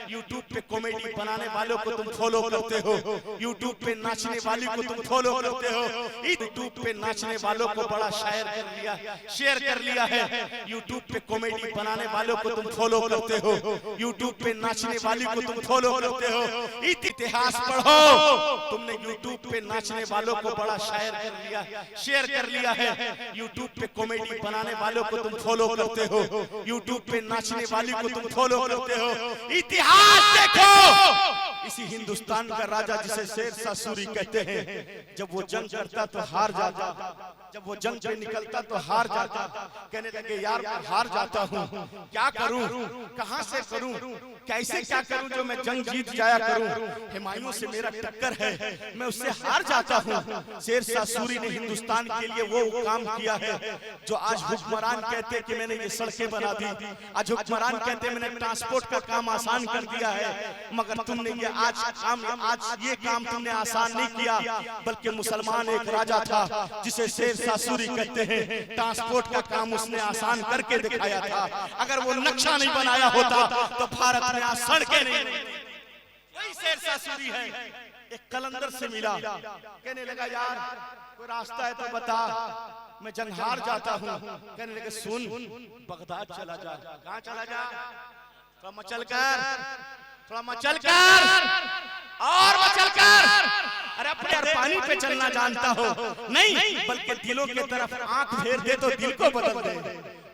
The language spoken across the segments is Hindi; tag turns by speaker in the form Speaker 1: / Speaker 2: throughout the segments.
Speaker 1: यूट्यूब पे कॉमेडी बनाने वालों को तुम फॉलो करते हो, यूट्यूब पे नाचने वाली को तुम फॉलो करते हो, यूट्यूब पे नाचने वालों को बड़ा शेयर कर लिया है, यूट्यूब पे कॉमेडी बनाने वालों को तुम फॉलो करते हो, यूट्यूब पे नाचने वाली को तुम फॉलो करते हो। इतिहास पढ़ो, तुमने यूट्यूब पे नाचने वालों को बड़ा शेयर कर लिया है, यूट्यूब पे कॉमेडी बनाने वालों को तुम फॉलो करते हो, यूट्यूब पे नाचने वाली को तुम फॉलो करते हो। इतिहास देखो, इसी हिंदुस्तान का राजा जिसे शेरशाह सूरी कहते हैं, जब वो जंग करता तो हार जाता, जब वो जंग पे निकलता तो हार जाता, कहने लगे यार मैं हार जाता हूँ, क्या करूं, कहां से करूं, कैसे क्या करूं जो मैं जंग जीत जाया करूं, हुमायूं से मेरा टक्कर है, मैं उससे हार जाता हूं। शेरशाह सूरी ने हिंदुस्तान के लिए वो काम किया है जो आज हुक्मरान कहते कि मैंने ये सड़कें बना दी, आज हुक्मरान कहते मैंने ट्रांसपोर्ट का काम आसान कर दिया है, मगर तुमने ये आज ये काम तुमने आसान नहीं किया, बल्कि मुसलमान एक राजा था जिसे शेरशाह सूरी कहते हैं, ट्रांसपोर्ट का काम उसने आसान करके दिखाया था। अगर वो नक्शा नहीं बनाया होता तो भारत में आज सड़कें नहीं। वही शेरशाह सूरी है। एक कलंदर से मिला, कहने लगा यार कोई रास्ता है तो बता, मैं जंग हार जाता हूँ। कहने लगे सुन, बगदाद चला जा। कहाँ चला जा? थोड़ा मचल कर और मचल कर। अरे अपने पानी पे चलना जानता हो नहीं, बल्कि दिलों की तरफ आंख फेर दे तो दिल को बदल दे।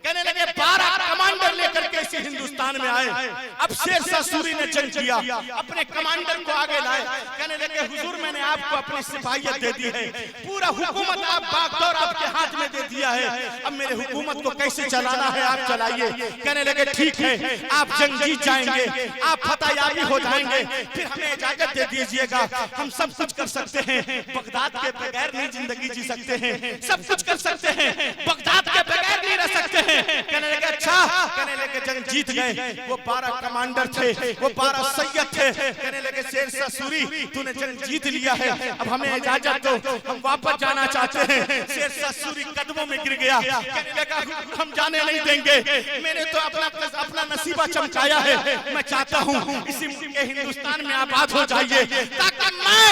Speaker 1: कहने लगे 12 कमांडर लेकर के इसी हिंदुस्तान में आए। अब शेरशाह सूरी ने जंग किया, अपने कमांडर को आगे लाए। कहने लगे हुजूर मैंने आपको अपनी सिपाहियत दे दी है, पूरा हुकूमत आप बागडोर आपके हाथ में दे दिया है, अब मेरे हुकूमत को कैसे चलाना है आप चलाइए। कहने लगे ठीक है, आप जंग जीत जाएंगे, आप फतहयाबी हो जाएंगे, फिर हमें इजाजत दे दीजिएगा, हम सब कुछ कर सकते हैं, बगदाद के बगैर नहीं जिंदगी जी सकते हैं, सब कुछ कर सकते हैं, बगदाद के बगैर नहीं रह सकते हैं। कहने लगे अच्छा, कहने लगे जंग जीत गए। वो 12 कमांडर थे, वो 12 सैयद थे। कहने लगे शेरशाह सूरी तूने जंग जीत लिया है, अब हमें इजाजत दो, हम वापस जाना चाहते हैं। शेरशाह सूरी कदमों में गिर गया, कहने लगा हम जाने नहीं देंगे, मैंने तो अपना नसीबा चमकाया है, मैं चाहता हूँ इसी हिंदुस्तान में आबाद हो जाइए ताकि मैं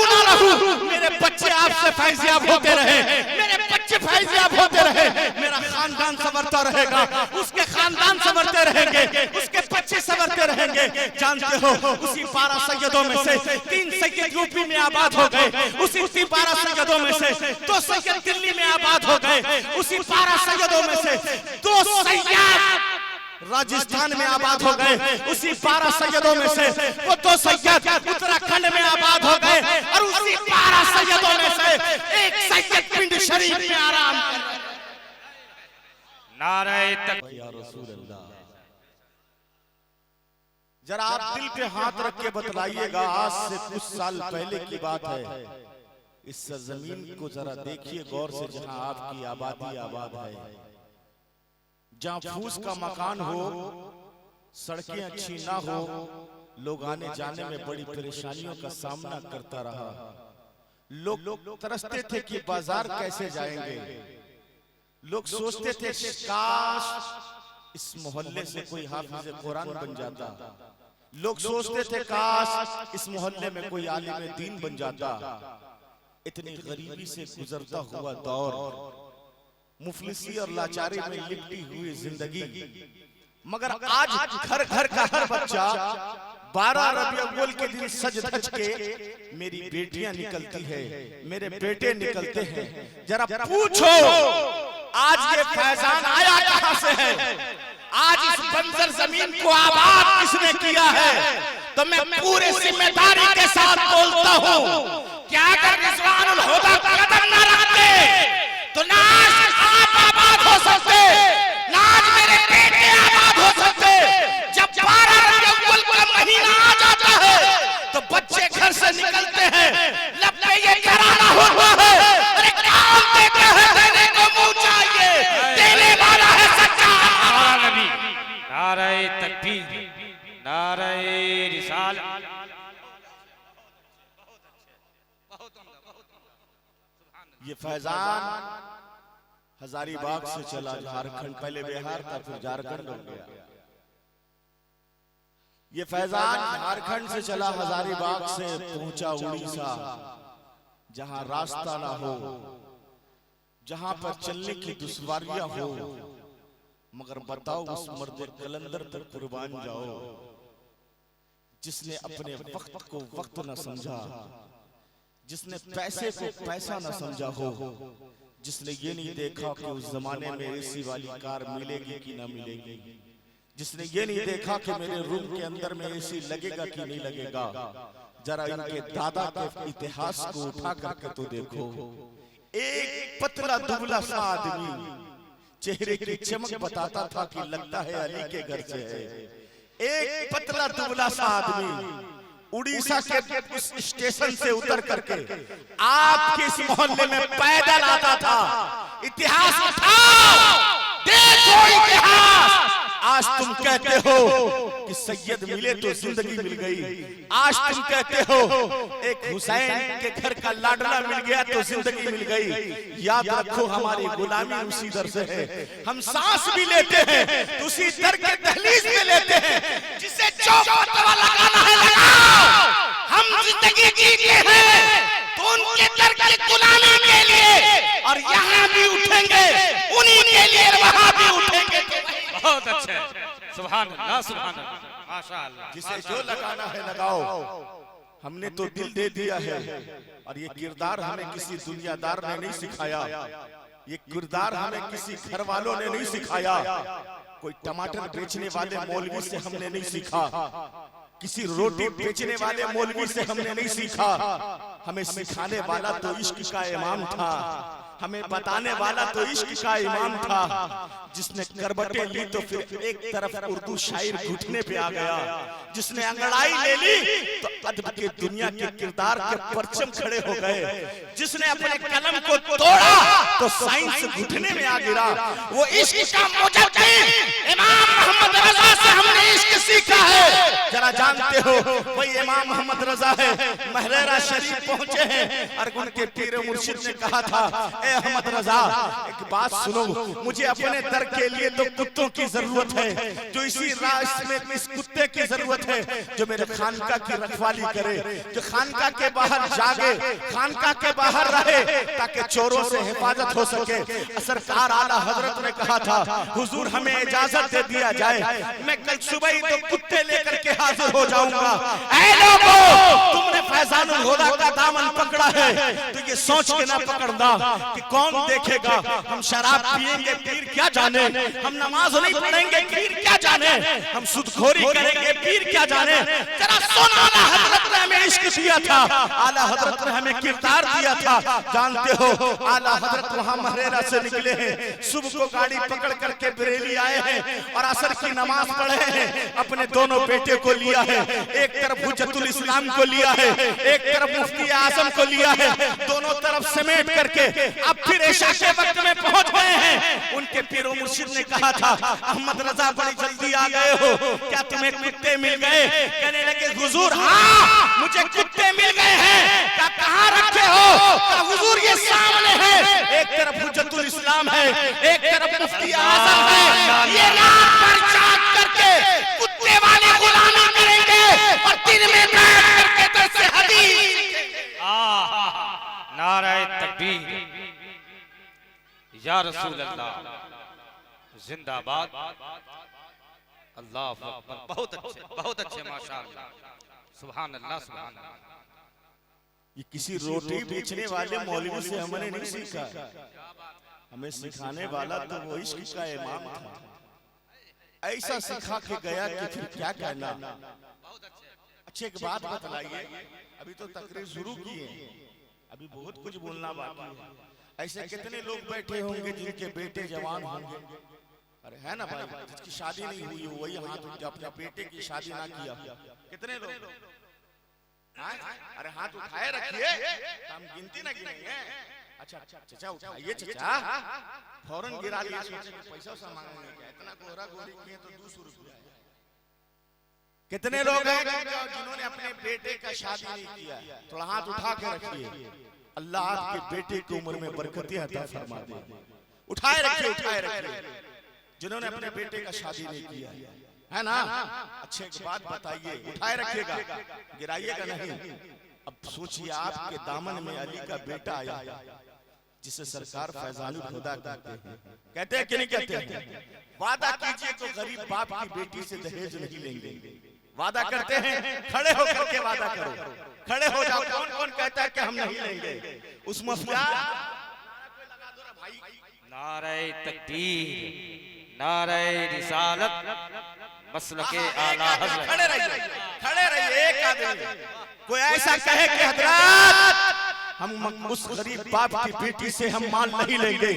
Speaker 1: ना रहूं, मेरे बच्चे आपसे फैज़याब होते रहे, मेरे बच्चे फैज़याब होते रहे, मेरा खानदान संवरता रहेगा, उसके खानदान संवरते रहेंगे, उसके बच्चे संवरते रहेंगे। जानते हो उसी 12 सैयदों में से 3 सैयद यूपी में आबाद हो गए, उसी 12 सैयदों में से 2 सैयद दिल्ली में आबाद हो गए, उसी 12 सैयदों में से 2 सैयद राजस्थान में आबाद हो गए, उसी 12 सैयदों में से वो 2 सैयद उत्तराखंड में आबाद हो गए, और उसी 12 सैयदों में से एक सैयद पिंड शरीफ में आराम कर। नारे तकबीर या रसूल अल्लाह। जरा आप दिल पे हाथ रख के बतलाइएगा, आज से कुछ साल पहले की बात है, इस सरजमीन को जरा देखिए गौर से, जहां आपकी आबादी आबाद है, जहां फूस का मकान हो, सड़कें अच्छी ना हो, लोग आने जाने में बड़ी परेशानियों का सामना करता रहा। लोग तरसते थे कि बाजार कैसे जाएंगे, लोग सोचते थे काश इस मोहल्ले से कोई हाफिज कुरान बन जाता, लोग सोचते थे काश इस मोहल्ले में कोई आलिम दीन बन जाता। इतनी गरीबी से गुजरता हुआ दौर, मुफलिसी और लाचारी में लिपटी हुई जिंदगी, मगर आज घर घर का हर बच्चा 12 रबी अव्वल के दिन सज धज के मेरी बेटियां निकलती है, मेरे बेटे निकलते हैं। जरा पूछो आज ये फैजान आया कहां से है, आज इस बंजर जमीन को आबाद किसने किया है? तो मैं पूरे जिम्मेदारी के साथ बोलता हूं, क्या अगर रिजवानुल हुदा कदम न रखते तो ना आप आबाद हो सकते, ना आज मेरे बेटे आबाद हो सकते। जब 12 रबी अव्वल का महीना आ जाता है तो बच्चे घर से निकलते हैं, लब पे ये कराना हुआ है, अरे काम देते हैं, देने को मुंह चाहिए, देने वाला है सच्चा नबी। नारे तकबीर, नारे रिसालत। ये फैजान हजारीबाग से चला झारखंड, पहले बिहार था फिर झारखंड हो गया। ये फैजान झारखंड से चला हजारीबाग से पहुंचा उड़ीसा, जहां रास्ता ना हो, जहां पर चलने की दुश्वारियां हो, मगर बताओ उस मर्द कलंदर पर कुर्बान जाओ जिसने अपने वक्त को वक्त न समझा, जिसने पैसे को पैसा न समझा हो, जिसने ये नहीं देखा कि उस जमाने में एसी वाली कार मिलेगी कि ना मिलेगी, जिसने ये नहीं देखा कि मेरे रूम के अंदर में एसी लगेगा कि नहीं लगेगा। जरा इनके दादा के इतिहास को उठा करके तो देखो। एक पतला दुबला सा आदमी चेहरे की चमक बताता था कि लगता है अली के घर से है। एक पतला दुबला सा आदमी उड़ीसा के उस स्टेशन से उतर करके आपके इस मोहल्ले में पैदल आता था। इतिहास उठाओ, देखो इतिहास। आज तुम कहते हो कि सैयद मिले तो जिंदगी मिल गई, आज तुम कहते हो एक हुसैन के घर का लाडला मिल गया तो जिंदगी मिल गई। याद रखो हमारी गुलामी उसी दर से है। हम सांस भी लेते हैं तो उसी दर के दहलीज में लेते हैं। जिसे चौबतवा लगाना है लगाओ। हम जिंदगी जीते हैं तो उनके दर की गुलामी के लिए, और यहाँ भी उठेंगे उन्हीं के लिए, वहाँ भी उठेंगे।
Speaker 2: बहुत अच्छे, सुभान अल्लाह, सुभान अल्लाह, माशाअल्लाह।
Speaker 1: जिसे जो लगाना है लगाओ। हमने तो दिल दे दिया है, और ये किरदार हमें किसी दुनियादार ने नहीं सिखाया, ये किरदार हमें किसी घर वालों ने नहीं सिखाया, कोई टमाटर बेचने वाले मौलवी से हमने नहीं सीखा, किसी रोटी बेचने वाले मौलवी से हमने नहीं सीखा। हमें सिखाने वाला तो इश्क का इमाम था, हमें बताने वाला तो इश्क का इमाम था। जिसने करबटें ली तो फिर एक तरफ उर्दू शायर घुटने पे आ गया, जिसने अंगड़ाई ले ली तो अदब के दुनिया के किरदार के परचम खड़े हो गए, जिसने अपने कलम को तोड़ा तो साइंस घुटने में आ गिरा। वो इश्क का मुजद्दिद इमाम मोहम्मद रजा से हमने इश्क सीखा है। जरा जानते हो वही इमाम मोहम्मद रजा है, महरेरा शरीफ पहुंचे हैं और उनके पीर मुर्शिद ने कहा था, ए अहमद रजा एक बात सुनो, मुझे अपने दर के लिए तो कुत्तों की जरूरत है, जो इसी रास्ते में इस कुत्ते की जरूरत है जो मेरे खानका की रखवाली करे, जो खानका के बाहर जागे, खानका के बाहर रहे, ताकि चोरों से हिफाजत हो सके। सरकार आला हजरत ने कहा था, हुजूर हमें इजाजत दे दिया जाए, मैं कल सुबह ही तो कुत्ते लेकर के हाजिर हो जाऊंगा। ऐ लोगों, तुमने फैजानुल हुदा का दामन पकड़ा है तो ये सोच के ना पकड़ना कि कौन देखेगा। हम शराब पिएंगे पीर क्या जाने, हम नमाज नहीं पढ़ेंगे पीर क्या जाने, हम सुदखोरी करेंगे पीर क्या जाने। जरा सुन, आला हजरत ने हमें इश्क दिया था, आला हजरत ने हमें किरदार दिया था। जानते हो आला हजरत वहां महरेरा से निकले हैं, सुबह को गाड़ी पकड़ करके बरेली आए हैं और असर की नमाज पढ़े हैं। अपने दोनों बेटे को लिया है, एक तरफ हुज्जतुल इस्लाम को लिया है, एक तरफ मुफ्ती आजम को लिया है, दोनों तरफ समेट करके अब फिर इशा के वक्त में पहुंच गए हैं। उनके पीरो मुर्शिद ने कहा था, अहमद रजा बड़ी जल्दी आ गए हो, क्या तुम्हें कुत्ते मिल गए? कहने लगे हुजूर हाँ मुझे कुत्ते मिल गए हैं। क्या कहाँ रखे हो? क्या हुजूर ये सामने है। एक तरफ हुज्जतुल इस्लाम है, एक तरफ मुफ्ती आजम है। ये रात पर जाग करके कुत्ते वाले गुलामी करेंगे और दिन में बैठ करके दर से हदीस।
Speaker 2: नारे तकबीर, या रसूल अल्लाह, जिंदाबाद, अल्लाह अकबर। बहुत अच्छे, बहुत अच्छे, माशाअल्लाह, सुभान अल्लाह, सुभान अल्लाह।
Speaker 1: ये किसी रोटी बेचने वाले मौलवी से हमने नहीं सीखा, हमें सिखाने वाला तो वो इश्क का इमाम था। ऐसा सिखा के गया कि फिर क्या कहना। अच्छे एक बात बतलाइए, अभी तो तकरीर शुरू की है, अभी बहुत कुछ बोलना बाकी है। ऐसे कितने लोग बैठे होंगे जिनके बेटे जवान होंगे, अरे है ना भाई, जिसकी शादी नहीं हुई हो वही हाथ उठ, अपने बेटे की शादी ना किया, कितने लोग? अरे हाथ उठाए रखिए, हम गिनती ना गिनेंगे। अच्छा चाचा उठाइए चाचा, फौरन गिरा लिया, पैसा सा मांगेंगे क्या? इतना गोरा गोरी किए तो 200 रुपया। कितने लोग हैं जिन्होंने अपने बेटे का शादी नहीं किया? थोड़ा हाथ उठा के रखिए, अल्लाह आपके बेटे की उम्र में बरकतें अता फरमा दे। उठाए रखिए, उठाए रखिए, जिन्होंने अपने बेटे का शादी नहीं किया है ना? अच्छे एक बात बताइए, उठाए रखिएगा, गिराइएगा नहीं। अब सोचिए आपके दामन में अली का बेटा आया जिसे सरकार फैजानुल हुदा कहते हैं कि नहीं कहते हैं? वादा कीजिए तो गरीब बाप की बेटी से दहेज नहीं लेंगे। वादा करते हैं, खड़े होकर के वादा करो, खड़े हो जाओ। कौन कौन कहता है कि हम नहीं लेंगे? उस मुफ्तिया
Speaker 2: नारे तकबीर, नारे रिसालत, मसलके आला हज़रत।
Speaker 1: खड़े रहिए, खड़े रहिए। एक आदमी कोई ऐसा कहे कि हजरत हम उस गरीब बाप की बेटी से हम माल नहीं लेंगे,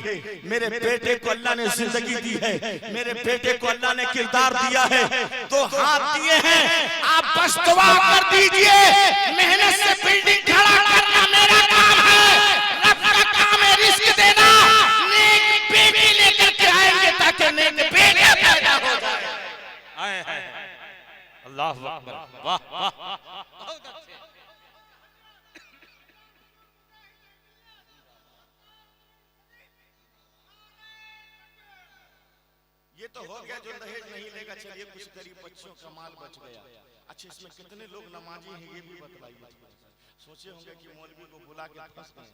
Speaker 1: मेरे बेटे को अल्लाह ने जिंदगी दी है, मेरे बेटे को अल्लाह ने किरदार दिया है, तो हाथ दिए हैं, आप बस दुआ कर दीजिए। मेहनत से बिल्डिंग खड़ा करना मेरा काम है, रब का काम है रिस्क देना। नेक बेटी लेकर के आएंगे ताकि नेक बेटे पैदा हो जाए।
Speaker 2: अल्लाहु अकबर, वाह वाह, बहुत अच्छे।
Speaker 1: ये तो हो गया जो दहेज नहीं लेगा। चलिए कुछ गरीब बच्चों का माल बच गया। अच्छा, इसमें कितने लोग नमाजी हैं ये भी बताइए। सोचे होंगे कि मौलवी को बुला के फंस गए,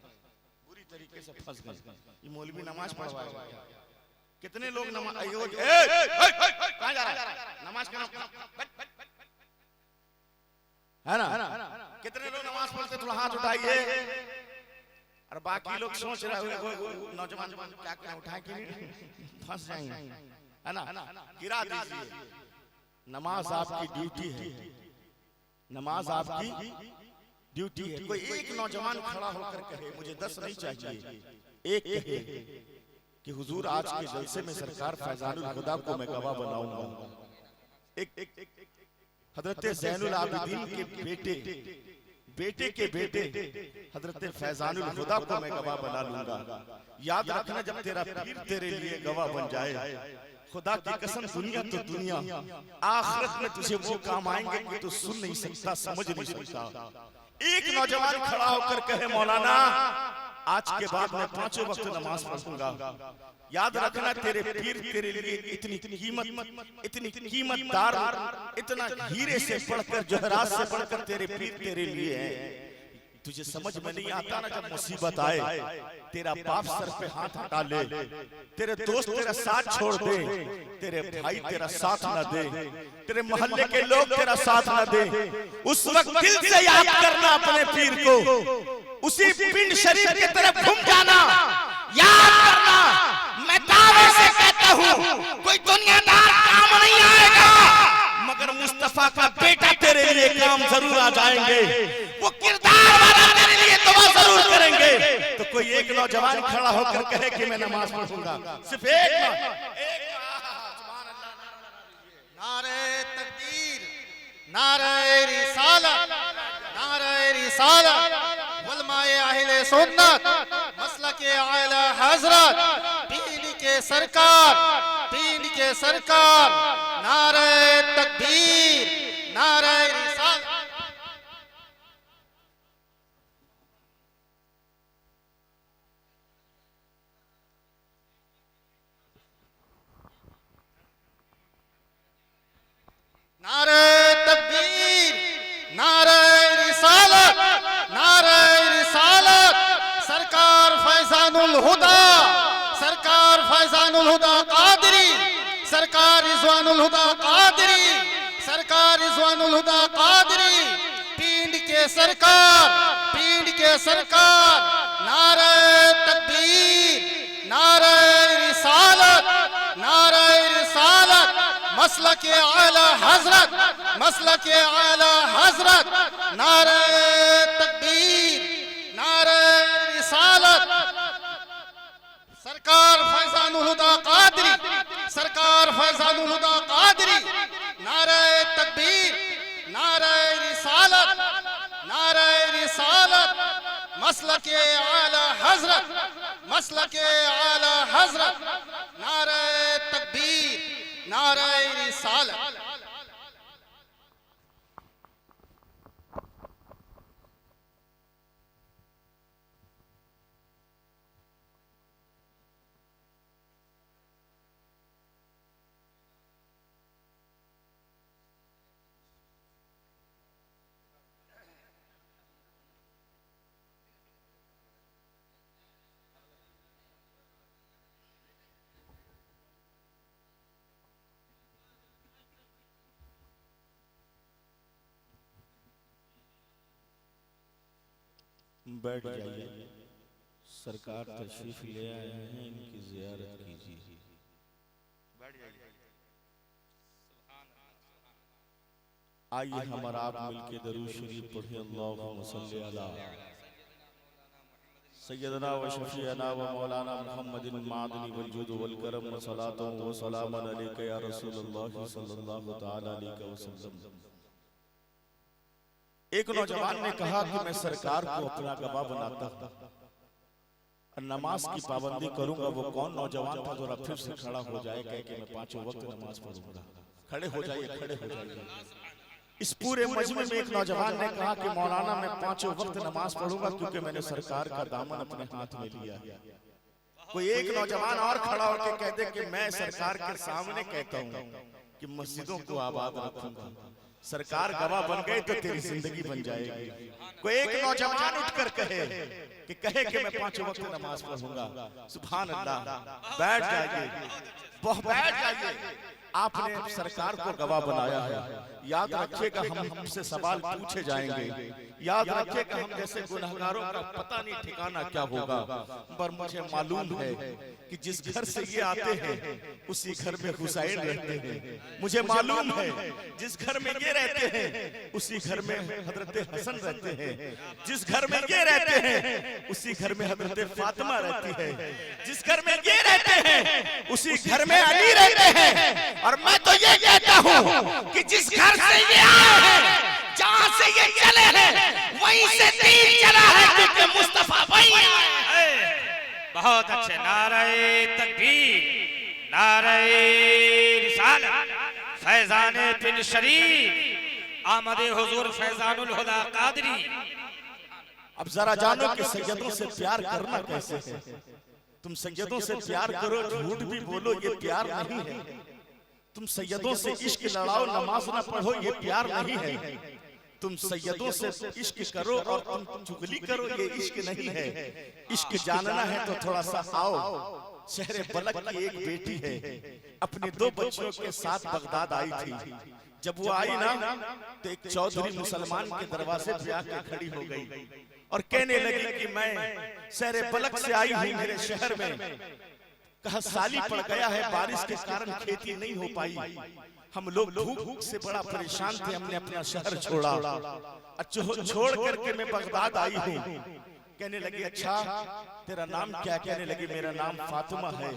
Speaker 1: बुरी तरीके से फंस गए। ये मौलवी नमाज पढ़वाएगा। कितने लोग नमाज कहां जा रहा है? नमाज है ना? कितने लोग नमाज पढ़ते? थोड़ा हाथ उठाइए। और बाकी लोग सोच रहे हो नौजवान क्या क्या उठाए कि फंस जाएंगे, है ना? गिरा दीजिए। नमाज आपकी ड्यूटी है, नमाज आपकी ड्यूटी है। कोई एक नौजवान खड़ा होकर कहे, मुझे 10 नहीं चाहिए, एक कहे कि हुजूर आज के जलसे में सरकार फैजानुल हुदा को मैं गवाह बनाऊंगा। एक हजरत ज़ैनुल आबिदीन के बेटे के बेटे हजरत फैजानुल हुदा को मैं गवाह बना लूंगा। याद रखना, जब तेरा पीर तेरे लिए गवाह बन जाए, खुदा की कसम दुनिया तो दुनिया, आखिरत में तुझे वो काम आएंगे कि तू सुन नहीं सकता, समझ नहीं सकता। एक नौजवान खड़ा होकर कहे, मौलाना आज के बाद मैं 5 वक्त नमाज पढ़ूंगा। याद रखना, तेरे पीर तेरे लिए इतनी कीमतदार, इतना हीरे से पढ़कर, जहरात से पढ़कर तेरे पीर तेरे लिए है। तुझे समझ में नहीं आता ना, जब मुसीबत आए, तेरा बाप सर पे हाथ हटा ले, तेरे दोस्त तेरा साथ छोड़ दे, तेरे भाई तेरा साथ ना दे, तेरे मोहल्ले के लोग तेरा साथ ना दे, उस वक्त दिल से याद करना अपने पीर को, उसी पिंड शरीफ की तरफ घूम जाना, याद करना। मैं दावे से कहता हूँ, कोई दुनियादार काम नहीं आएगा, मगर मुस्तफा का बेटा तेरे लिए काम जरूर आ जाएंगे। वो किरदार वाला तेरे लिए दुआ जरूर करेंगे। तो कोई एक नौजवान खड़ा होकर कहे कि मैं नमाज पढ़ूंगा, सिर्फ एक।
Speaker 3: नारे तकबीर, नारे रिसालत, नारे रिसालत, उलमाए अहले सुन्नत, मसलके आला हजरत, पीर के सरकार, पीर के सरकार। नारे तकबीर, नारे रिसालत। नारे तकबीर, नारे रिसालत, नारे रिसालत। सरकार फैजानुल हुदा, सरकार फैजानुल हुदा कादरी, सरकार रिजवानुल हुदा कादरी, सरकार रिजवानुल हुदा कादरी, पींड के सरकार, पींड के सरकार। नारे तकबीर, नारे रिसालत, नारे रिसालत, मसलके आला हजरत, मसलके आला हजरत। नारे तकबीर, नारे रिसालत। सरकार फैजानुल हुदा कादरी, सरकार फैजानुल हुदा कादरी। नारे तकबीर, नारे रिसालत, नारे रिसालत। मसलके आला हजरत, मसलके आला हजरत। नारे तकबीर, नारे रिसालत।
Speaker 1: बैठ जाइए, सरकार तशरीफ ले आए हैं, इनकी जियारत कीजिए। आइए हमारा आप मिलके दरूद शरीफ पढ़े। अल्लाहुम्मा सल्ली अला सय्यदना व शफीअना व मौलाना मुहम्मदिन मादनी वल जुद वल करम व सलातो व सलामन अलैका या रसूलुल्लाह सल्लल्लाहु तआला अलैहि वसल्लम। एक नौजवान ने कहा कि मैं सरकार को अपना गवाह बनाता और नमाज की पाबंदी करूंगा। वो कौन नौजवान था जो फिर से खड़ा हो जाए कहे कि मैं 5 वक्त नमाज पढ़ूंगा? खड़े हो जाइए, खड़े हो जाइए। इस पूरे मजमे में एक नौजवान ने कहा कि मौलाना मैं 5 वक्त नमाज पढ़ूंगा क्योंकि मैंने सरकार का दामन अपने हाथ में लिया। कोई एक नौजवान और खड़ा होकर कह दे कि मैं सरकार के सामने कहता हूँ कि मस्जिदों को आबाद रखूंगा। सरकार गवाह बन गई तो तेरी जिंदगी बन जाएगी। कोई एक नौजवान उठकर कहे कि मैं 5 वक्त नमाज पढ़ूंगा। सुभान अल्लाह। बैठ जाइए, बैठ जाइए। आपने सरकार को गवाह बनाया है। याद रखिएगा हमसे सवाल पूछे जाएंगे। याद रखिएगा हम जैसे गुनहगारों का पता नहीं ठिकाना क्या होगा, पर मुझे मालूम है कि जिस घर से ये आते हैं उसी घर में हुसैन रहते हैं। मुझे मालूम है जिस घर में ये रहते हैं उसी घर में हजरत हसन रहते हैं। जिस घर में ये रहते हैं उसी घर में हजरत फातिमा रहती है। जिस घर में ये रहते हैं उसी घर में अली रहते हैं। और मैं तो ये कहता हूँ कि जिस घर से ये आए हैं, जहाँ से ये चले हैं, वहीं से दीन चला है क्योंकि मुस्तफा वहीं आए।
Speaker 2: बहुत अच्छे। नारे तकबीर, नारे रिसालत, फैजाने बिन शरीफ, आमदे हुजूर फैजानुल हुदा कादरी।
Speaker 1: अब जरा जानो कि सैयदों से प्यार करना कैसे है। तुम सैयदों से प्यार करो, झूठ भी बोलो, ये प्यार नहीं है। तुम सैयदों से इश्क लड़ाओ, नमाज ना पढ़ो, ये प्यार नहीं है। तुम सैयदों से इश्क करो और तुम चुगली करो, ये इश्क नहीं है। इश्क जानना है तो थोड़ा सा आओ। शहर बलक की एक बेटी है, अपने 2 बच्चों के साथ बगदाद आई थी। जब वो आई ना तो एक चौधरी मुसलमान के दरवाजे पे आके खड़ी हो गई और कहने लगी कि मैं शहर बलक से आई हूँ, मेरे शहर में कहा साली पड़ गया है, बारिश के कारण खेती नहीं हो पाई। हम लोग भूख से बड़ा परेशान थे, हमने अपना शहर छोड़ा। छोड़ करके मैं बगदाद आई हूँ। कहने लगी अच्छा तेरा नाम क्या? कहने लगी मेरा नाम फातिमा है,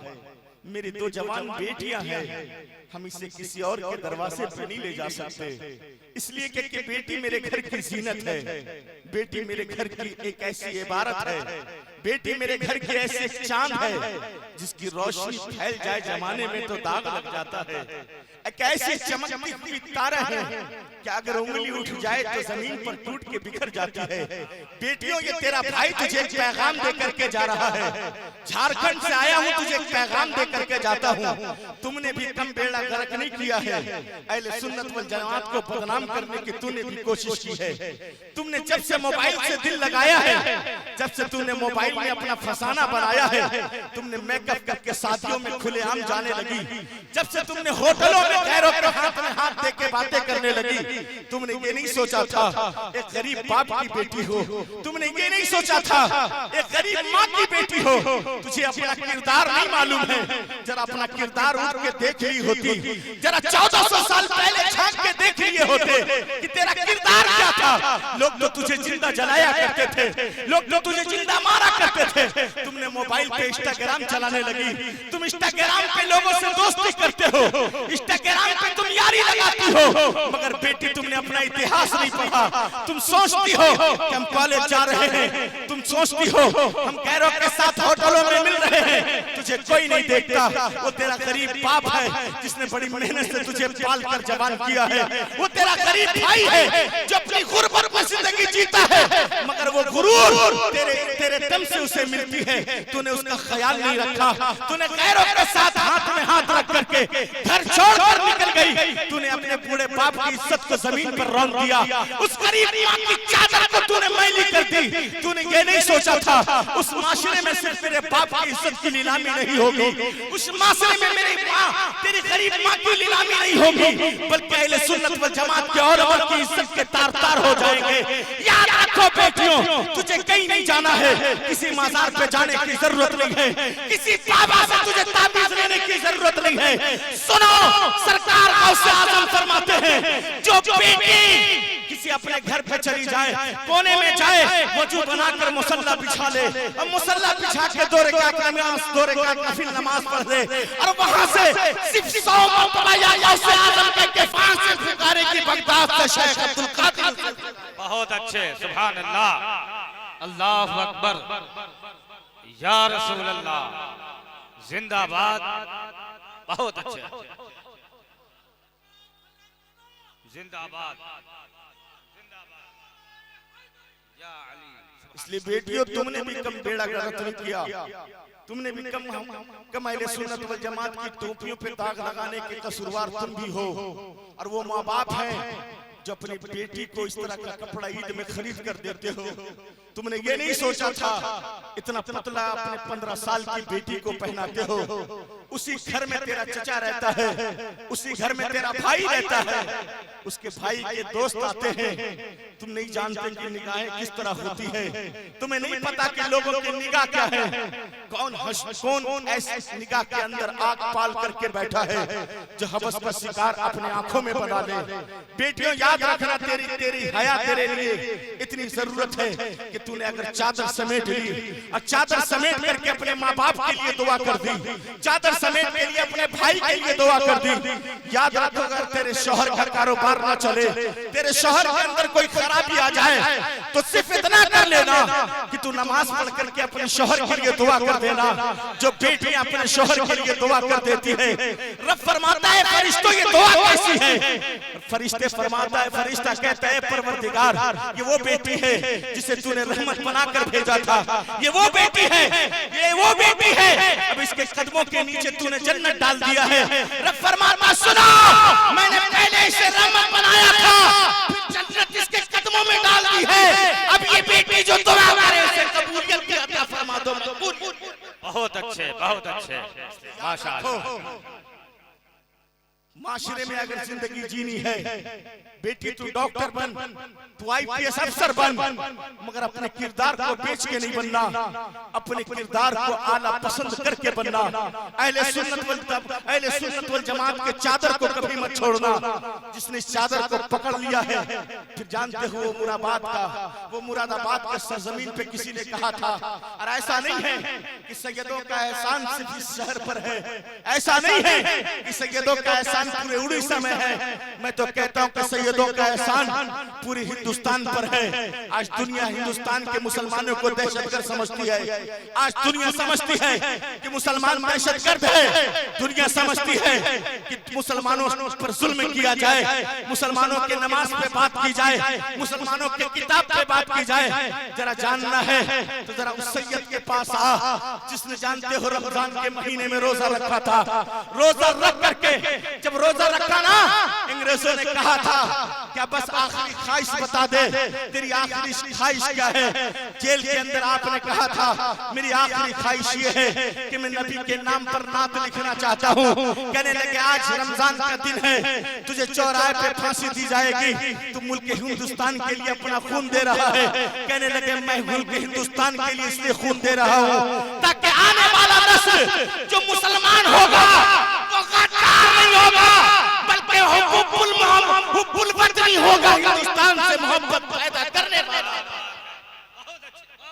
Speaker 1: मेरी 2 जवान बेटियां हैं, हम इसे किसी और के दरवाजे पे नहीं ले जा सकते, इसलिए कि बेटी मेरे घर की जीनत है। बेटी मेरे घर की एक ऐसी इबारत है, बेटी मेरे घर की ऐसी चांद है जिसकी रोशनी फैल जाए जमाने में तो दाग लग जाता है। एक ऐसी चमकती हुई तारा है कि अगर उंगली उठ जाए तो जमीन पर टूट के बिखर जाती है। बेटियों ये तेरा भाई तुझे एक पैगाम दे करके जा रहा है। झारखंड से आया हूँ, तुझे एक पैगाम दे करके जाता हूँ। तुमने भी कम बेड़ा गर्क नहीं किया है। अहले सुन्नत वल जमात को बदनाम करने की तूने भी कोशिश की है। तुमने जब से मोबाइल से दिल लगाया है, जब से तुमने मोबाइल में अपना फसाना बनाया है, तुमने मेकअप करके शादियों में खुलेआम जाने लगी, जब से तुमने होटलों में गैरों के हाथ में हाथ दे के बातें करने लगी, तुमने ये नहीं सोचा था एक गरीब बाप की बेटी हो, तुमने ये नहीं सोचा था एक गरीब माँ की बेटी हो। तुझे अपना किरदार नहीं मालूम है, जरा अपना किरदार उठ के देख ली होती, जरा 1400 साल पहले झांक के देख लिए होते कि तेरा किरदार क्या था। लोग तो तुझे जिंदा जलाया करते थे, लोग तो तुझे जिंदा मारा करते थे। तुमने मोबाइल पे इंस्टाग्राम चलाने लगी, तुम इंस्टाग्राम पे लोगों से दोस्ती करते हो, इंस्टाग्राम पे तुम यारी लगाती हो, मगर बेटी तुमने अपना इतिहास नहीं पढ़ा। तुम सोचती हो कि हम कॉलेज जा रहे हैं, तुम सोचती हो हम गैरों के साथ होटलों में मिल रहे हैं, तुझे कोई नहीं देखता। वो तेरा गरीब बाप है जिसने बड़ी मेहनत से तुझे पाल कर जवान किया है, वो तेरा गरीब भाई है जो अपनी गुर्बत में जिंदगी जीता है, मगर वो गुरूर तेरे दम से उसे मिलती है। तूने उसका ख्याल नहीं रखा, तूने गैरों के साथ हाथ में हाथ रख करके घर छोड़कर निकल गई। तूने अपने बूढ़े बाप की इज्जत को जमीन पर रौंद दिया, उस गरीब माँ की चादर को तूने मैली कर दी। तूने ये नहीं सोचा था उस माशरे में सिर्फ मेरे बाप की इज्जत की नीलामी नहीं होगी, उस माशरे में मेरी माँ तेरी गरीब माँ की नीलामी नहीं होगी, बल्कि अहले सुन्नत वल जमात के औरत की इज्जत के तार तार हो जाएंगे। याद रखो बेटियों, तुझे कहीं नहीं जाना है, किसी मजार पे जाने की जरूरत नहीं है, किसी बाबा से तुझे ताबीज लेने की जरूरत नहीं है। सुनो, सरकार गौसे आजम फरमाते हैं, जो बेटी किसी अपने घर पे चली जाए, कोने में जाए, वजू बनाकर मुसल्ला बिछा ले, अब मुसल्ला बिछा के 2 रकात नफिल नमाज पढ़ ले, और वहां से सिर्फ 100 मरतबा या गौसे आजम के किफायत से पुकारे की बगदाद से शेख अब्दुल कादिर।
Speaker 2: बहुत अच्छे, सुभान अल्लाह, अल्लाहु अकबर, या रसूल अल्लाह, जिंदाबाद। बहुत अच्छे, जिंदाबाद, या अली।
Speaker 1: इसलिए बेटियों, तुमने भी कम बेड़ा गर्क नहीं किया, तुमने भी कम अहले सुन्नत वल जमात की टोपियों पे दाग लगाने के कसूरवार तुम भी हो। और वो माँ बाप हैं जो अपनी बेटी को इस तरह का कपड़ा ईद में खरीद कर देते हो। तुमने ये नहीं सोचा था इतना पतला अपने 15 साल की बेटी को पहनाते हो। उसी घर में तेरा चचा रहता है, उसी घर में तेरा भाई रहता है, उसके भाई के दोस्त आते हैं। तुम नहीं जानते कि निगाहें किस तरह होती है, तुम्हें नहीं पता कि लोगों की निगाह क्या है, कौन ऐसी निगाह के अंदर आग पाल करके बैठा है जो हवस का शिकार अपने आंखों में बना ले। बेटियों, याद रखना, तेरी हया तेरे लिए इतनी जरूरत है कि तूने अगर चादर समेट ली और चादर समेट करके अपने माँ बाप के लिए दुआ कर दी, चादर समेट के लिए अपने भाई के लिए दुआ कर दी, याद रखो अगर तेरे शौहर का कारोबार ना चले, तेरे शौहर के अंदर कोई खराबी आ जाए, तो सिर्फ इतना कर लेना कि तू नमाज पढ़ करके अपने शौहर के लिए दुआ कर देना। जो बेटियां अपने शौहर के लिए दुआ कर देती है, रब फरमाता है, फरिश्तों ये दुआ कैसी है? फरिश्ते फरमाता है, फरिश्ता कहता है, परवरदिगार ये वो बेटी है जिसे तूने रहमत बनाकर भेजा था, ये वो बेटी है, ये वो बेटी है, अब इसके कदमों के नीचे तूने जन्नत डाल दिया है। रब फरमाता, सुनो, मैंने पहले इसे रहमत बनाया था, फिर जन्नत इसके कदमों में डाल दी है, अब ये बेटी जो दुआ करे उसे कबूलियत की अता फरमा दो।
Speaker 2: बहुत अच्छे, बहुत अच्छे, माशाअल्लाह।
Speaker 1: माशरे में अगर जिंदगी जीनी है, बेटी तू डॉक्टर बन, तू IPS अफसर बन, मगर अपने किरदार को बेच के नहीं बनना, अपने किरदार को आला पसंद करके बनना। अहले सुन्नत वल जमात के चादर को कभी मत छोड़ना। जिसने इस चादर को पकड़ लिया है, फिर जानते हो वो मुरादाबाद के सरजमीन पे किसी ने कहा था, और ऐसा नहीं है कि सैयदों का एहसान सिर्फ इस शहर पर है, ऐसा नहीं है कि सैयदों का एहसान पूरे उड़ीसा में है, मैं तो कहता हूं कि सैयदों का एहसान पूरे हिंदुस्तान पर है। आज दुनिया हिंदुस्तान के मुसलमानों को दहशतगर्द समझती है, आज दुनिया समझती है कि मुसलमान दहशतगर्द है, दुनिया समझती है कि मुसलमानों पर जुल्म किया जाए, मुसलमानों के नमाज पे बात की जाए, मुसलमानों के किताब पे बात की जाए। जरा जानना है तो जरा उस सैयद के पास आ जिसने, जानते हो, रमजान के महीने में रोजा रखा था। रोजा रख करके जब रोजा रखा ना, अंग्रेजों ने कहा था क्या बस आखिरी ख्वाहिश बता दे, तेरी आखिरी ख्वाहिश क्या है? जेल के अंदर आपने कहा था, मेरी आखिरी ख्वाहिश ये है कि मैं नबी के नाम पर नात लिखना चाहता हूँ। कहने लगे आज रमजान का दिन है, तुझे चौराहे पे फांसी दी जाएगी, तू मुल्क हिंदुस्तान के लिए अपना खून दे रहा है। कहने लगे मैं मुल्क हिंदुस्तान के लिए इसलिए खून दे रहा हूँ ताकि आने वाला नस्ल जो मुसलमान होगा वो गद्दार नहीं होगा, बल्कि हुब्बुल वतनी होगा, हिंदुस्तान से मोहब्बत पैदा करने वाला।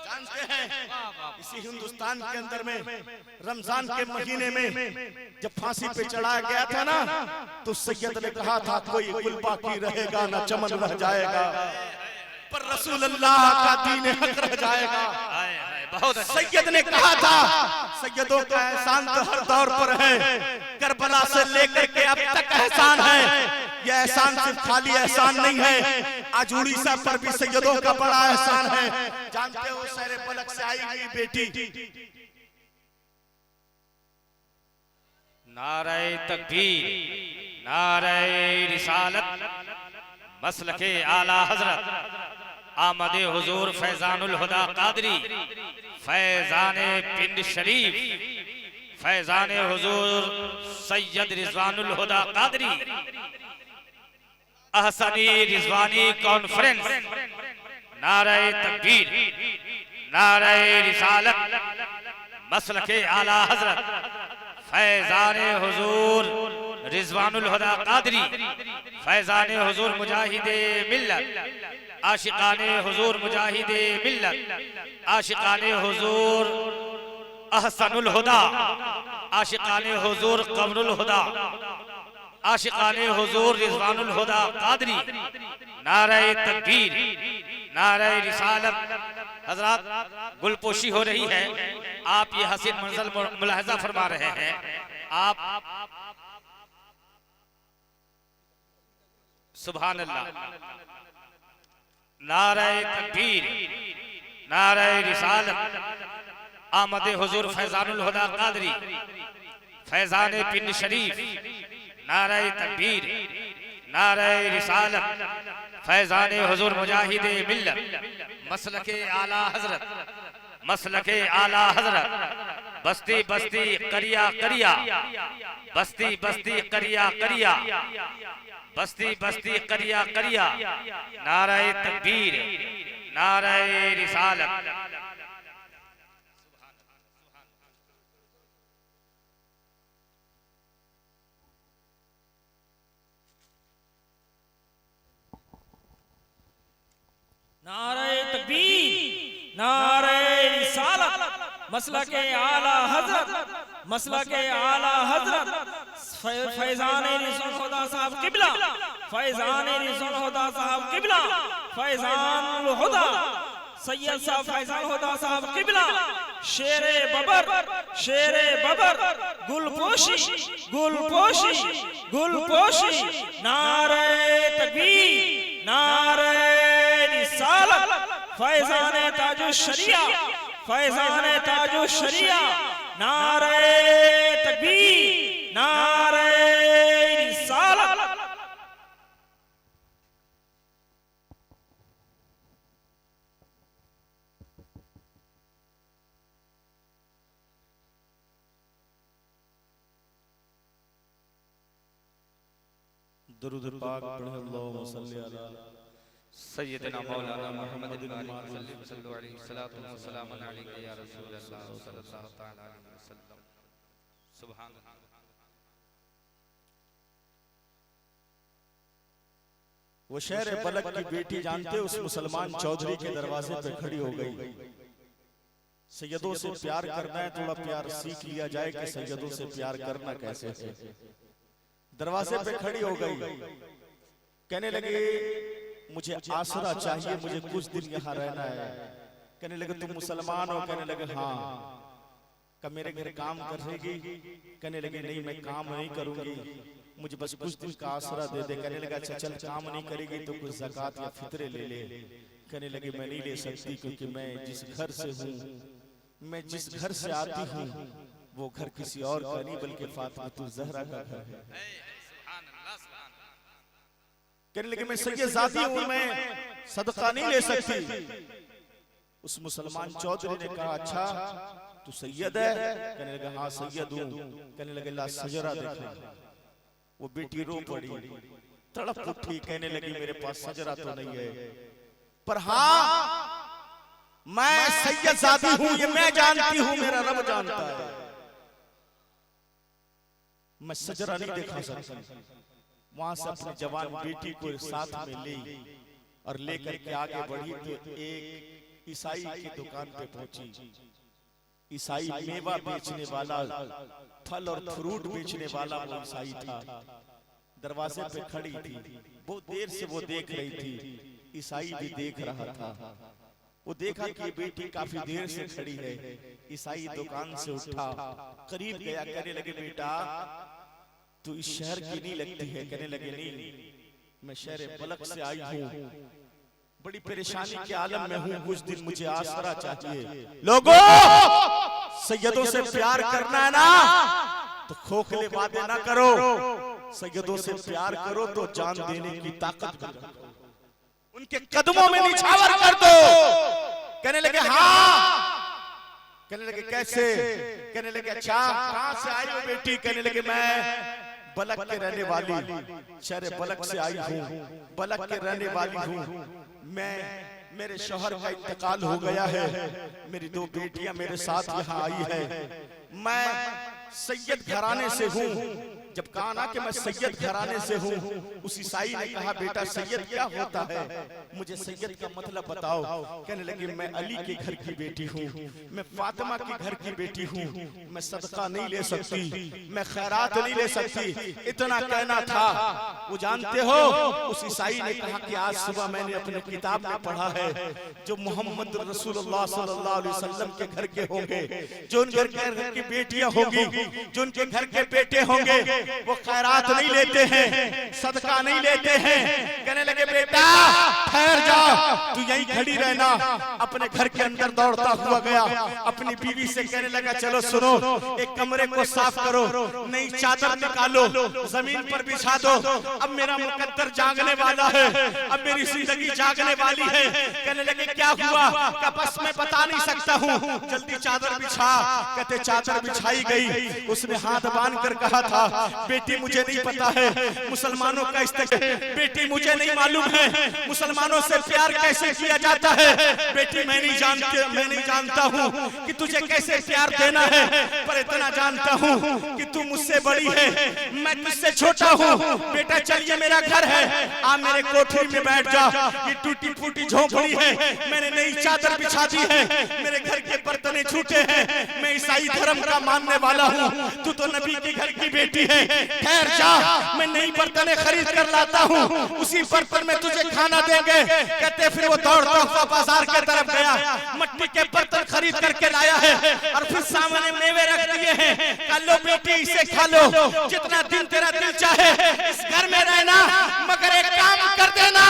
Speaker 1: जानते हैं इसी हिंदुस्तान के अंदर में रमजान के महीने में जब फांसी पे चढ़ाया गया था ना, तो सैयद ने कहा था कोई गुल बाकी रहेगा ना चमन रह जाएगा, पर रसूल अल्लाह का दीन हक रह जाएगा। सैयद ने कहा था सैयदों का एहसान तो हर दौर पर है, करबला से लेकर के अब तक एहसान है। यह एहसान सिर्फ खाली एहसान नहीं है, आज उड़ीसा पर भी सैयदों का बड़ा एहसान है। जानते हो शहर पलक से आई हुई बेटी,
Speaker 2: नारे तकबीर, नारे रिसालत, मसलके आला हजरत आमदे हुजूर फैजानुल हुदा कादरी, फैजाने पिंड शरीफ, फैजाने हुजूर सैयद रिजवानुल हुदा कादरी, अहसनी रिजवानी कॉन्फ्रेंस, नारे तकबीर, नारे रिसालत मसलके आला हजरत फैजाने हुजूर रिजवानुल हुदा कादरी फैजाने हुजूर मुजाहिदे मिल्लत आशिकाने हुजूर मुजाहिदे मिल्लत आशिकाने हुजूर अहसनुल हुदा आशिकाने हुजूर कमरुल हुदा आशिकाने हुजूर रिजवानुल हुदा कादरी नारे तकबीर नारे रिसालत। हजरात गुलपोशी हो रही है, आप ये हसीन मंजर मुलाहजा फरमा रहे हैं। आप सुभान अल्लाह, नारे तकबीर नारे रिसालत। आमद हुजूर फैजानुल हुदा कादरी फैजान पिंड शरीफ नारे तकबीर नारे रिसालत फैजान हुजूर मुजाहिदे मिल्लत मसलके आला हजरत मसलके आला हजरत बस्ती बस्ती करिया करिया बस्ती बस्ती करिया करिया बस्ती बस्ती करिया करिया नारे तकबीर नारे रिसालत।
Speaker 4: नारे तकबीर नारे रिसालत मसलके आला हजरत मसलके आला हजरत फैजान रिज़वान खुदा साहब किबला फैजान रिज़वान खुदा साहब किबला फैजान हुदा सैयद साहब फैजान हुदा साहब किबला शेरे बबर गुलपोशी गुलपोशी गुलपोशी नारे तकबीर नारे फैजान ताजु शरिया फैजान ताजु शरिया नारे तकबीर नारे रिसालत।
Speaker 1: दुरूद पाक पढ़े अल्लाहुम्मा सल्ली अला
Speaker 2: सय्यदना मौलाना मुहम्मद सल्लल्लाहु अलैहि वसल्लम अलैका या रसूल अल्लाह सल्लल्लाहु तआला अलैहि वसल्लम। सुभान अल्लाह।
Speaker 1: वो शहर बलक की बेटी जानते उस मुसलमान चौधरी के दरवाजे पे खड़ी हो गई। सैयदों से प्यार करना है, थोड़ा प्यार सीख लिया जाए कि सैयदों से प्यार करना कैसे है। दरवाजे पे खड़ी हो गई, कहने लगे मुझे आसरा चाहिए, मुझे कुछ दिन यहाँ रहना है। कहने लगे तुम मुसलमान हो? कहने लगे हाँ। कब मेरे घर काम करेगी? कहने लगे नहीं मैं काम नहीं करूंगी, मुझे बस कुछ दिन का आसरा दे दे। कहने लगा अच्छा चल काम नहीं करेगी तो कुछ ज़कात या फितरे ले ले। कहने लगे मैं नहीं ले सकती क्योंकि मैं जिस घर से हूँ, मैं जिस घर से आती हूँ वो घर किसी और का नहीं बल्कि फातिमा ज़हरा का घर है। कहने लगे मैं सैयद ज़ादी हूँ, मैं सदका नहीं ले सकती। उस मुसलमान चौधरी ने कहा अच्छा तू सैयद है? कहने लगे हाँ सैयद हूँ। कहने लगे ला सजरा देखा। वो बेटी रो पड़ी, तड़प उठी, कहने लगी मेरे पास सजरा तो नहीं है, पर हाँ मैं सैयद ज़ादी हूँ, ये मैं जानती हूँ, मेरा रब जानता है, मैं सजरा नहीं दिखा सकती। वहां से अपनी जवान बेटी को साथ में ली और लेकर के आगे बढ़ी तो एक ईसाई की दुकान पे पहुंची। ईसाई मेवा बेचने वाला, फल और फ्रूट बेचने वाला वो ईसाई था। दरवाजे पे खड़ी थी, बहुत देर से वो देख रही थी, ईसाई भी देख रहा था। वो देखा कि बेटी काफी देर से खड़ी है। ईसाई दुकान से उठा, करीब गया, कहने लगे बेटा तू इस शहर की नहीं लगती है। कहने लगे नहीं मैं शहर बलक से आई हूँ, बड़ी परेशानी के आलम में हूँ, कुछ दिन मुझे आसरा चाहिए। लोगों सैयदों से प्यार करना है ना तो खोखले बातें ना करो, सैयदों से प्यार करो तो जान देने की ताकत भी रखो, उनके कदमों में निछावर कर दो। कहने लगे हाँ। कहने लगे कैसे? कहने लगे अच्छा कहां से आई हो बेटी? कहने लगे मैं बलक के रहने वाली, शहर बलक से आई हूँ, बलक के रहने वाली हूँ। मैं मेरे शौहर का इंतकाल हो गया है, मेरी 2 बेटियां मेरे साथ यहाँ आई है, मैं सैयद घराने से हूँ। जब कहा ना कि मैं सैयद घराने से हूँ, उस ईसाई ने कहा बेटा सैयद क्या होता है, मुझे सैयद का मतलब बताओ। कहने लगे मैं अली के घर की बेटी हूँ, मैं फातिमा के घर की बेटी हूँ, मैं सदका नहीं ले सकती, मैं खैरात नहीं ले सकती, इतना कहना था। वो जानते हो उस ईसाई ने कहा कि आज सुबह मैंने अपने किताब में पढ़ा है जो मोहम्मद रसूलुल्लाह सल्लल्लाहु अलैहि वसल्लम के घर के होंगे, जो उनके घर की बेटियां होंगी, जो उनके घर के बेटे होंगे, वो खैरात नहीं लेते हैं, सदका नहीं लेते हैं। कहने लगे बेटा ठहर जा, तू यहीं खड़ी रहना। अपने घर के अंदर दौड़ता हुआ गया, अपनी बीवी से कहने लगा चलो सुनो, एक कमरे को साफ करो, नई चादर निकालो, जमीन पर बिछा दो, अब मेरा मुकद्दर जागने वाला है, अब मेरी जिंदगी जागने वाली है। कहने लगे क्या हुआ, क्या बस मैं बता नहीं सकता हूँ, जल्दी चादर बिछा। कहते चादर बिछाई गई, उसने हाथ बांध कर कहा था बेटी मुझे नहीं पता है मुसलमानों का बेटी मुझे नहीं मालूम है मुसलमानों से प्यार कैसे किया जाता है, बेटी मैं नहीं जानता हूँ कि तुझे कैसे प्यार देना है, पर इतना जानता हूँ कि तू मुझसे बड़ी है, मैं तुझसे छोटा हूँ। बेटा चलिए मेरा घर है, आप मेरे कोठरी में बैठ जा, ये टूटी फूटी झोंपड़ी है, मैंने नई चादर बिछा दी है, मेरे घर के बर्तन छूटे हैं, मैं ईसाई धर्म का मानने वाला हूँ, तू तो नबी के घर की बेटी है, ठहर जा, मैं नई बर्तन खरीद कर लाता हूँ, उसी बर्तन में तुझे खाना देंगे। कहते फिर वो दौड़ता हुआ बाजार के तरफ गया, मिट्टी के बर्तन खरीद करके लाया है और फिर सामने मेवे रख दिए हैं, कह लो बेटी इसे खा लो, जितना दिन तेरा दिल चाहे इस घर में रहना, मगर एक काम कर देना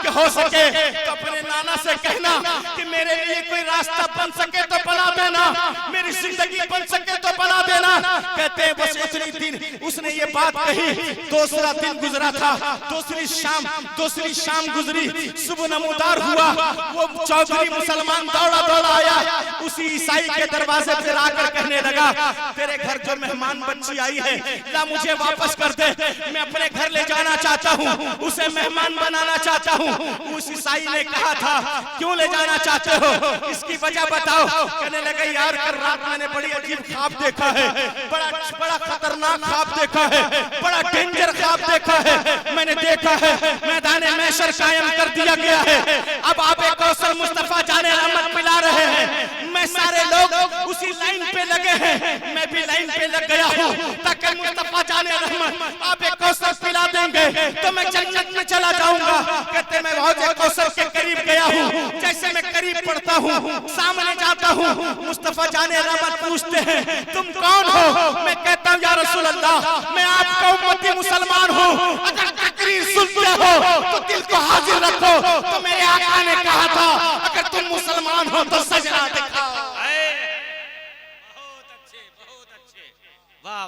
Speaker 1: कि हो सके तो अपने नाना से कहना कि मेरे लिए कोई रास्ता बन सके तो बना देना, मेरी जिंदगी बन सके तो बना देना। कहते हैं बस उतनी दिन उसने ये बात कही, दूसरा दिन गुजरा था, दूसरी शाम गुजरी, सुबह नमोदार हुआ, वो चौधरी मुसलमान दौड़ा दौड़ा आया, उसी ईसाई के दरवाजे पर आकर कहने लगा तेरे घर जो मेहमान बच्ची आई है ला मुझे वापस कर दे, मैं अपने घर ले जाना चाहता हूँ, उसे मेहमान बनाना चाहता हूँ। उस ईसाई ने कहा था क्यों ले जाना चाहते हो, इसकी वजह बताओ। कहने लगे यार कल रात मैंने बड़ी अजीब ख्वाब देखा है, बड़ा खतरनाक ख्वाब देखा है, बड़ा डेंजर ख्वाब देखा है, मैंने देखा है मैदान महशर कायम कर दिया गया है, अब आबे कौसर मुस्तफा जाने रहमत मिला रहे हैं, मैं सारे लोग उसी लाइन पे लगे हैं, मैं भी लाइन पे लग गया हूँ ताकि मुस्तफा जाने रहमत आबे कौसर पिला देंगे तो मैं जन्नत में चला जाऊंगा। कहते मैं हौजे कौसर के करीब गया हूँ, जैसे मैं करीब पड़ता हूँ, सामने जाता हूँ, मुस्तफा जाने रहमत पूछते हैं तुम कौन हो, मैं कहता हूँ या रसूल अल्लाह मैं आपका उम्मती मुसलमान हूँ, अगर तकरीर सुनते हो तो दिल को हाजिर रखो, तो मेरे आका ने कहा था अगर तुम मुसलमान हो तो सजदा दिखाओ।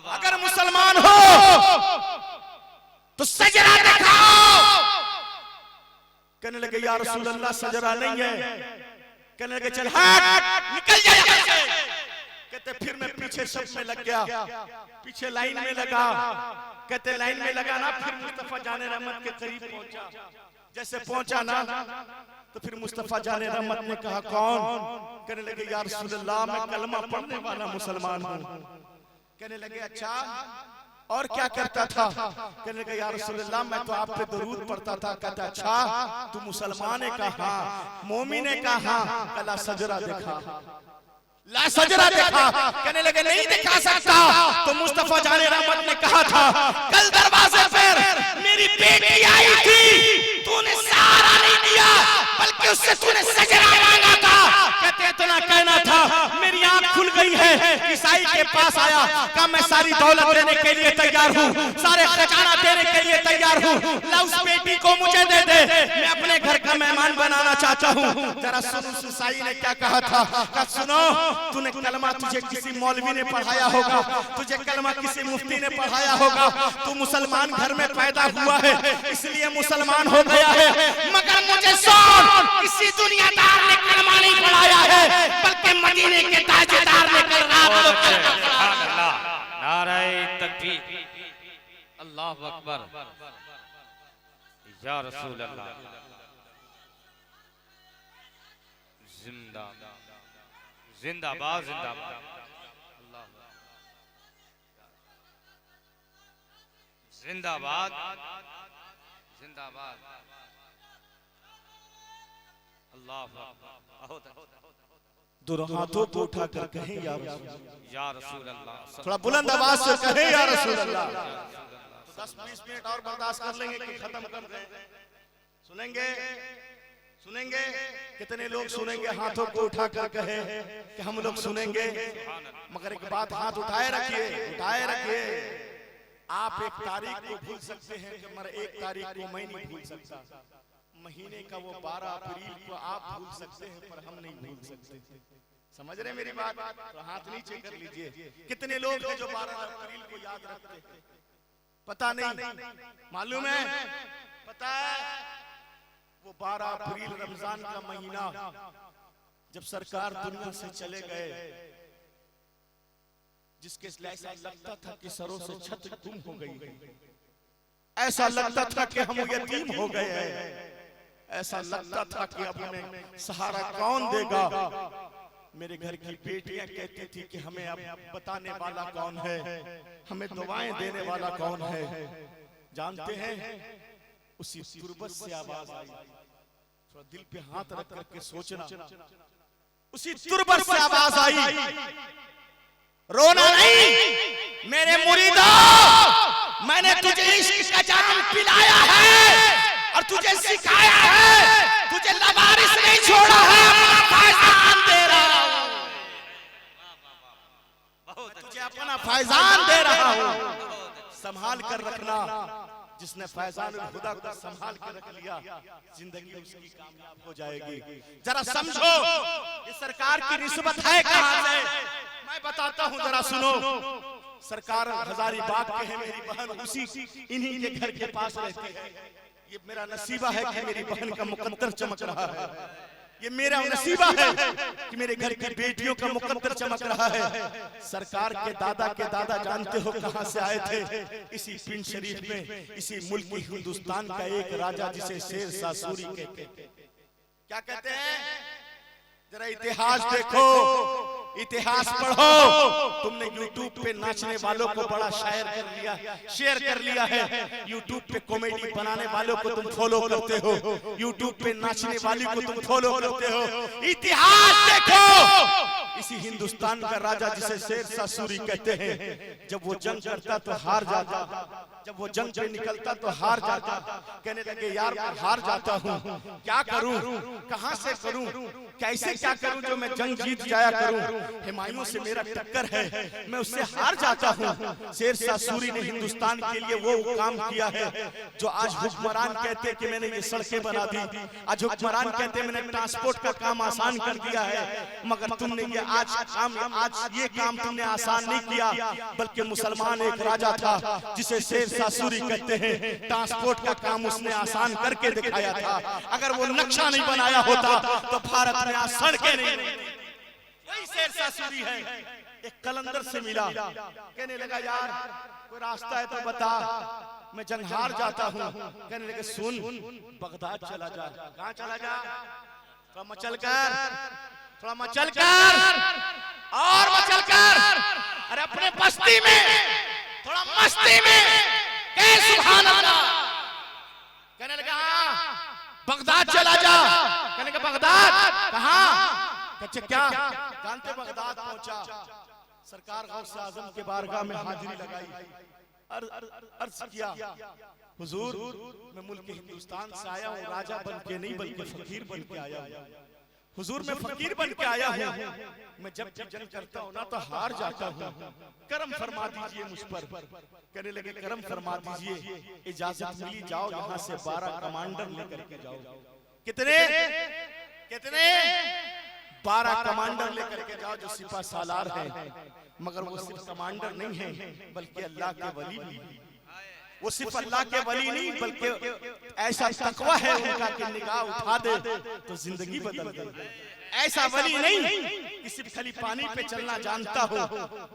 Speaker 1: अगर मुसलमान हो तो सजदा दिखाओ। कहने लगे या रसूल अल्लाह सजदा नहीं है, कहने लगे चल हट निकल जा यहाँ से। कहते फिर मैं पीछे सब में लग गया, पीछे लाइन में लगा, कहते लाइन में लगा ना, फिर मुस्तफा जाने रहमत के करीब पहुंचा, जैसे पहुंचा ना तो फिर मुस्तफा जाने रहमत ने कहा कौन, कहने लगे या रसूल अल्लाह मैं कलमा पढ़ने वाला मुसलमान हूँ। कहने लगे अच्छा और क्या करता था, कहने लगे या रसूल अल्लाह मैं तो आप पे दरूद पढ़ता था। कहता अच्छा तू मुसलमान है, कहा मोमिन है, कहा ला सजरा देखा, ला सजरा देखा। कहने लगे नहीं दिखा सकता, तो मुस्तफा जाने रहमत ने कहा था कल दरवाजे पर मेरी बेटी आई थी, तूने सहारा नहीं दिया बल्कि उससे तूने सजरा मांगा था। कहते इतना कहना था मेरी आंख खुल गई है, ईसाई के पास आया, कहा मैं सारी दौलत देने के लिए तैयार हूँ, सारे खजाना देने के लिए तैयार हूँ, ला उस बेटी को मुझे दे दे, मैं अपने घर का मेहमान बनाना चाहता हूँ। जरा सुनो ईसाई ने क्या कहा था, कहा सुनो तूने कलमा तुझे किसी मौलवी ने पढ़ाया होगा, तुझे कलमा किसी मुफ्ती ने पढ़ाया होगा, तू मुसलमान घर में पैदा हुआ है इसलिए मुसलमान हो गया है, मगर मुझे सुन किसी दुनियादार ने कलमा नहीं पढ़ाया है बल्कि मदीने के ताजदार ने कल रात को कलमा पढ़ाया।
Speaker 2: नारे तकबीर, अल्लाहु अकबर, या रसूल अल्लाह। जिंदाबाद जिंदाबाद अल्लाह जिंदाबाद जिंदाबाद अल्लाह
Speaker 1: दोनों हाथों को उठाकर कहें या
Speaker 2: रसूल अल्लाह।
Speaker 1: थोड़ा बुलंद आवाज से कहें या रसूल अल्लाह। 10-20 मिनट और बर्दाश्त कर लेंगे कि खत्म कर दें। सुनेंगे सुनेंगे कितने लोग सुनेंगे? हाथों को उठाकर कहे कि हम लोग सुनेंगे। मगर एक बात हाथ उठाए रखिए, उठाए रखिए। आप एक तारीख को भूल सकते हैं मगर एक तारीख को मैं नहीं भूल सकता। महीने का वो 12 अप्रैल को आप भूल सकते हैं पर हम नहीं भूल सकते। समझ रहे मेरी बात? तो हाथ नीचे कर लीजिए। कितने लोग हैं जो 12 अप्रैल को याद रखते हैं? पता नहीं, मालूम है? पता है वो 12 अप्रैल रमजान का महीना जब सरकार दुनिया से चले गए, जिसके ऐसा लगता था कि सरों से छत गुम हो गई, ऐसा लगता था कि हम यतीम हो गए हैं, ऐसा लगता था कि अब हमें सहारा कौन देगा। मेरे घर की बेटियां कहती थी कि हमें अब बताने वाला कौन है, हमें दुआएं देने वाला कौन है। जानते हैं उसी तुरबत से आवाज आई। थोड़ा दिल पे हाथ रख करके सोचना, उसी तुरबत से आवाज आई, रोना नहीं मेरे मुरीदो, मैंने तुझे इश्क का जाम पिलाया है और तुझे सिखाया है, तुझे लवारिस नहीं छोड़ा है, अपना फैजान दे रहा हूं, तुझे अपना फैजान दे रहा हूं, संभाल कर रखना। जिसने फैजान खुदा को संभाल के रख लिया, जिंदगी उसकी कामयाब हो जाएगी। जरा समझो ये सरकार की रिश्वत है कहां से, मैं बताता हूं, जरा सुनो। सरकार हजारीबाग के है मेरी बहन, उसी इन्हीं के घर के पास रहती है। ये मेरा नसीबा है कि मेरी बहन का मुकद्दर चमक रहा है, ये मेरा नसीबा है कि मेरे घर की बेटियों का मुकद्दर चमक रहा है। सरकार के दादा जानते हो कहां से आए थे? इसी पिंड शरीफ में, इसी मुल्क हिंदुस्तान का एक राजा जिसे शेर शाह सूरी कहते हैं। क्या कहते हैं? जरा इतिहास देखो, इतिहास पढ़ो। तुमने YouTube पे नाचने वालों को बड़ा शेयर कर लिया है। YouTube पे कॉमेडी बनाने वालों को तुम फॉलो करते हो, YouTube पे नाचने वाली को तुम फॉलो करते हो। इतिहास देखो, इसी हिंदुस्तान का राजा जिसे शेर शाह सूरी कहते हैं, जब वो जंग करता तो हार जाता, जब वो जंग पे निकलता तो हार जाता। कहने लगे यार मैं हार जाता हूँ, क्या करूं, कहां से करूं, कैसे क्या करूं जो मैं जंग जीत जाया करूं। हुमायूं से मेरा टक्कर है, मैं उससे हार जाता हूं। शेर शाह सूरी ने हिंदुस्तान के लिए वो काम किया है जो आज हुक्मरान कहते कि मैंने ये सड़कें बना दी, आज हुक्मरान कहते मैंने ट्रांसपोर्ट का काम आसान कर दिया है। मगर तुमने ये आज ये काम तुमने आसान नहीं किया, बल्कि मुसलमान एक राजा था जिसे शेर शाह सूरी कहते हैं, ट्रांसपोर्ट का काम उसने आसान करके दिखाया था। अगर वो नक्शा नहीं बनाया होता तो भारत में आज सड़कें नहीं। वही शेर शाह सूरी है। एक कलंदर से मिला, कहने लगा यार कोई रास्ता है तो बता, मैं जंग हार जाता हूँ। कहने लगे सुन, बगदाद चला जा। कहाँ चला जा? थोड़ा मचल कर, थोड़ा मचल कर और मचल कर। अरे अपने बस्ती में थोड़ा मस्ती में कह सुभान अल्लाह। कहने लगा बगदाद चला जा। कहने लगा बगदाद कहाँ? अच्छा क्या जानते? बगदाद पहुंचा, सरकार गौसे आजम के बारगाह में हाजिरी लगाई, अर्ज किया हुजूर मैं मुल्क हिंदुस्तान से आया हूँ, राजा बन के नहीं बल्कि फकीर बन के आया हूँ। हुजूर मैं फकीर बन के आया हूँ, मैं जब भी जंग करता हूँ ना तो हार जाता हूँ, करम फरमा दीजिए मुझ पर। कहने लगे करम फरमा दीजिए, इजाजत मिली, जाओ यहाँ से 12 कमांडर लेकर के जाओ। कितने कितने? 12 कमांडर लेकर के जाओ जो सिपा सालार हैं। मगर वो सिर्फ कमांडर नहीं है बल्कि अल्लाह के वली भी। वो सिर्फ अल्लाह के वली नहीं बल्कि ऐसा तकवा है उनका कि निगाह उठा दे तो जिंदगी बदल दे। ऐसा वली नहीं कि सिर्फ खाली पानी पे चलना जानता हो,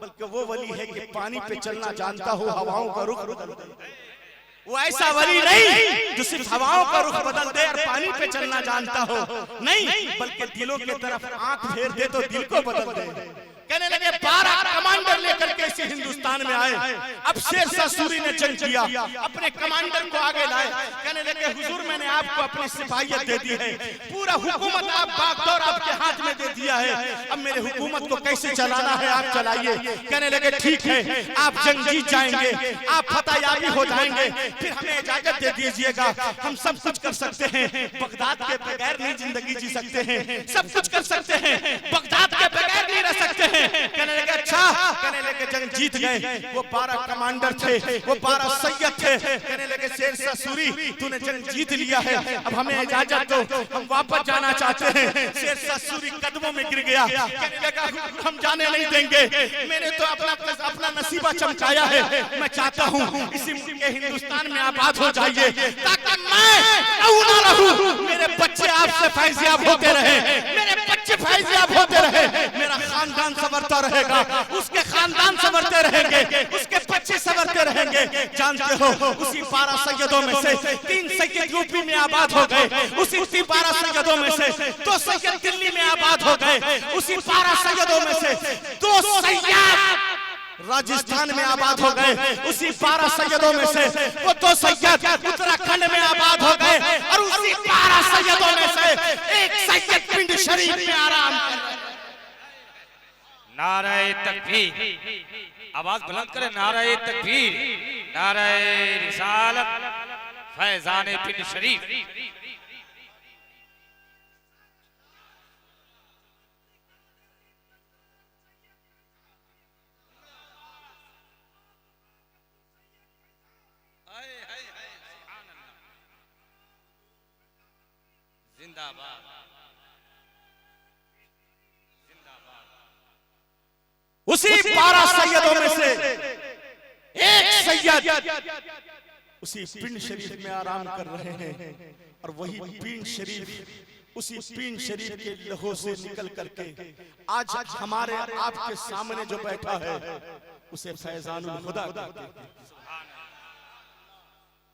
Speaker 1: बल्कि वो वली है कि पानी पे चलना जानता हो, हवाओं का रुख बदल दे। वो ऐसा वली नहीं जो सिर्फ हवाओं का रुख बदल दे और पानी पे चलना जानता हो, नहीं बल्कि दिलों की तरफ आंख फेर दे तो दिल को बदल दे। कहने लगे 12 कमांडर लेकर के इसी हिंदुस्तान में आए। अब शेरशाह सूरी ने जंग किया, अपने कमांडर को आगे लाए। कहने लगे हुजूर मैंने आपको अपनी सिपाहियत दे दी है, पूरा हुकूमत आप बागडोर आपके हाथ में दे दिया है, अब मेरे हुकूमत को कैसे चलाना है आप चलाइए। कहने लगे ठीक है, आप जंग जीत जाएंगे, आप फतेहयाबी हो जाएंगे, फिर हमें इजाजत दे दीजिएगा, हम सब कुछ कर सकते हैं, बगदाद के बगैर नहीं जिंदगी जी सकते हैं, सब कुछ कर सकते हैं, बगदाद के बगैर नहीं रह सकते हैं। कहने लगे अच्छा, कहने लगे जंग जीत गए। वो 12 कमांडर थे, वो 12 सैयद थे। कहने लगे शेरशाह सूरी तूने जंग जीत लिया है, अब हमें इजाजत दो, हम वापस जाना चाहते हैं। शेरशाह सूरी कदमों में गिर गया, कहने लगा हम जाने नहीं देंगे, मैंने तो अपना नसीबा चमकाया है, मैं चाहता हूँ इसी के हिंदुस्तान में आबाद हो जाइए ताकि मैं ना रहूं, मेरे बच्चे आपसे फैज़याब होते रहे, मेरे बच्चे फैज़याब होते रहे, मेरा खानदान संवरता रहेगा, उसके खानदान संवरते रहेंगे, उसके बच्चे संवरते रहेंगे। जानते हो उसी 12 सैयदों में से 3 सैयद यूपी में आबाद हो गए, उसी 12 सैयदों में से 2 सैयद दिल्ली में आबाद हो गए, उसी 12 सैयदों में से 2 सैयद राजस्थान में आबाद हो गए, उसी 12 सैयदों में से वो 2 सैयद उत्तराखंड में आबाद हो गए, और उसी 12 सैयदों में से 1 सैयद पिंड शरीफ में आराम कर रहे।
Speaker 2: नारे तकबीर, आवाज बुलंद करें, नारे तकबीर, नारे रिसालत, फैजान पिंड शरीफ। जिंदाबाद,
Speaker 1: उसी 12 सैयदों में से 1 सैयद उसी पिंड शरीफ में आराम कर रहे हैं, और वही पिंड शरीफ उसी पिंड शरीफ के लहू से निकल करके आज हमारे आपके सामने जो बैठा है उसे फैजानुल खुदा कहते हैं।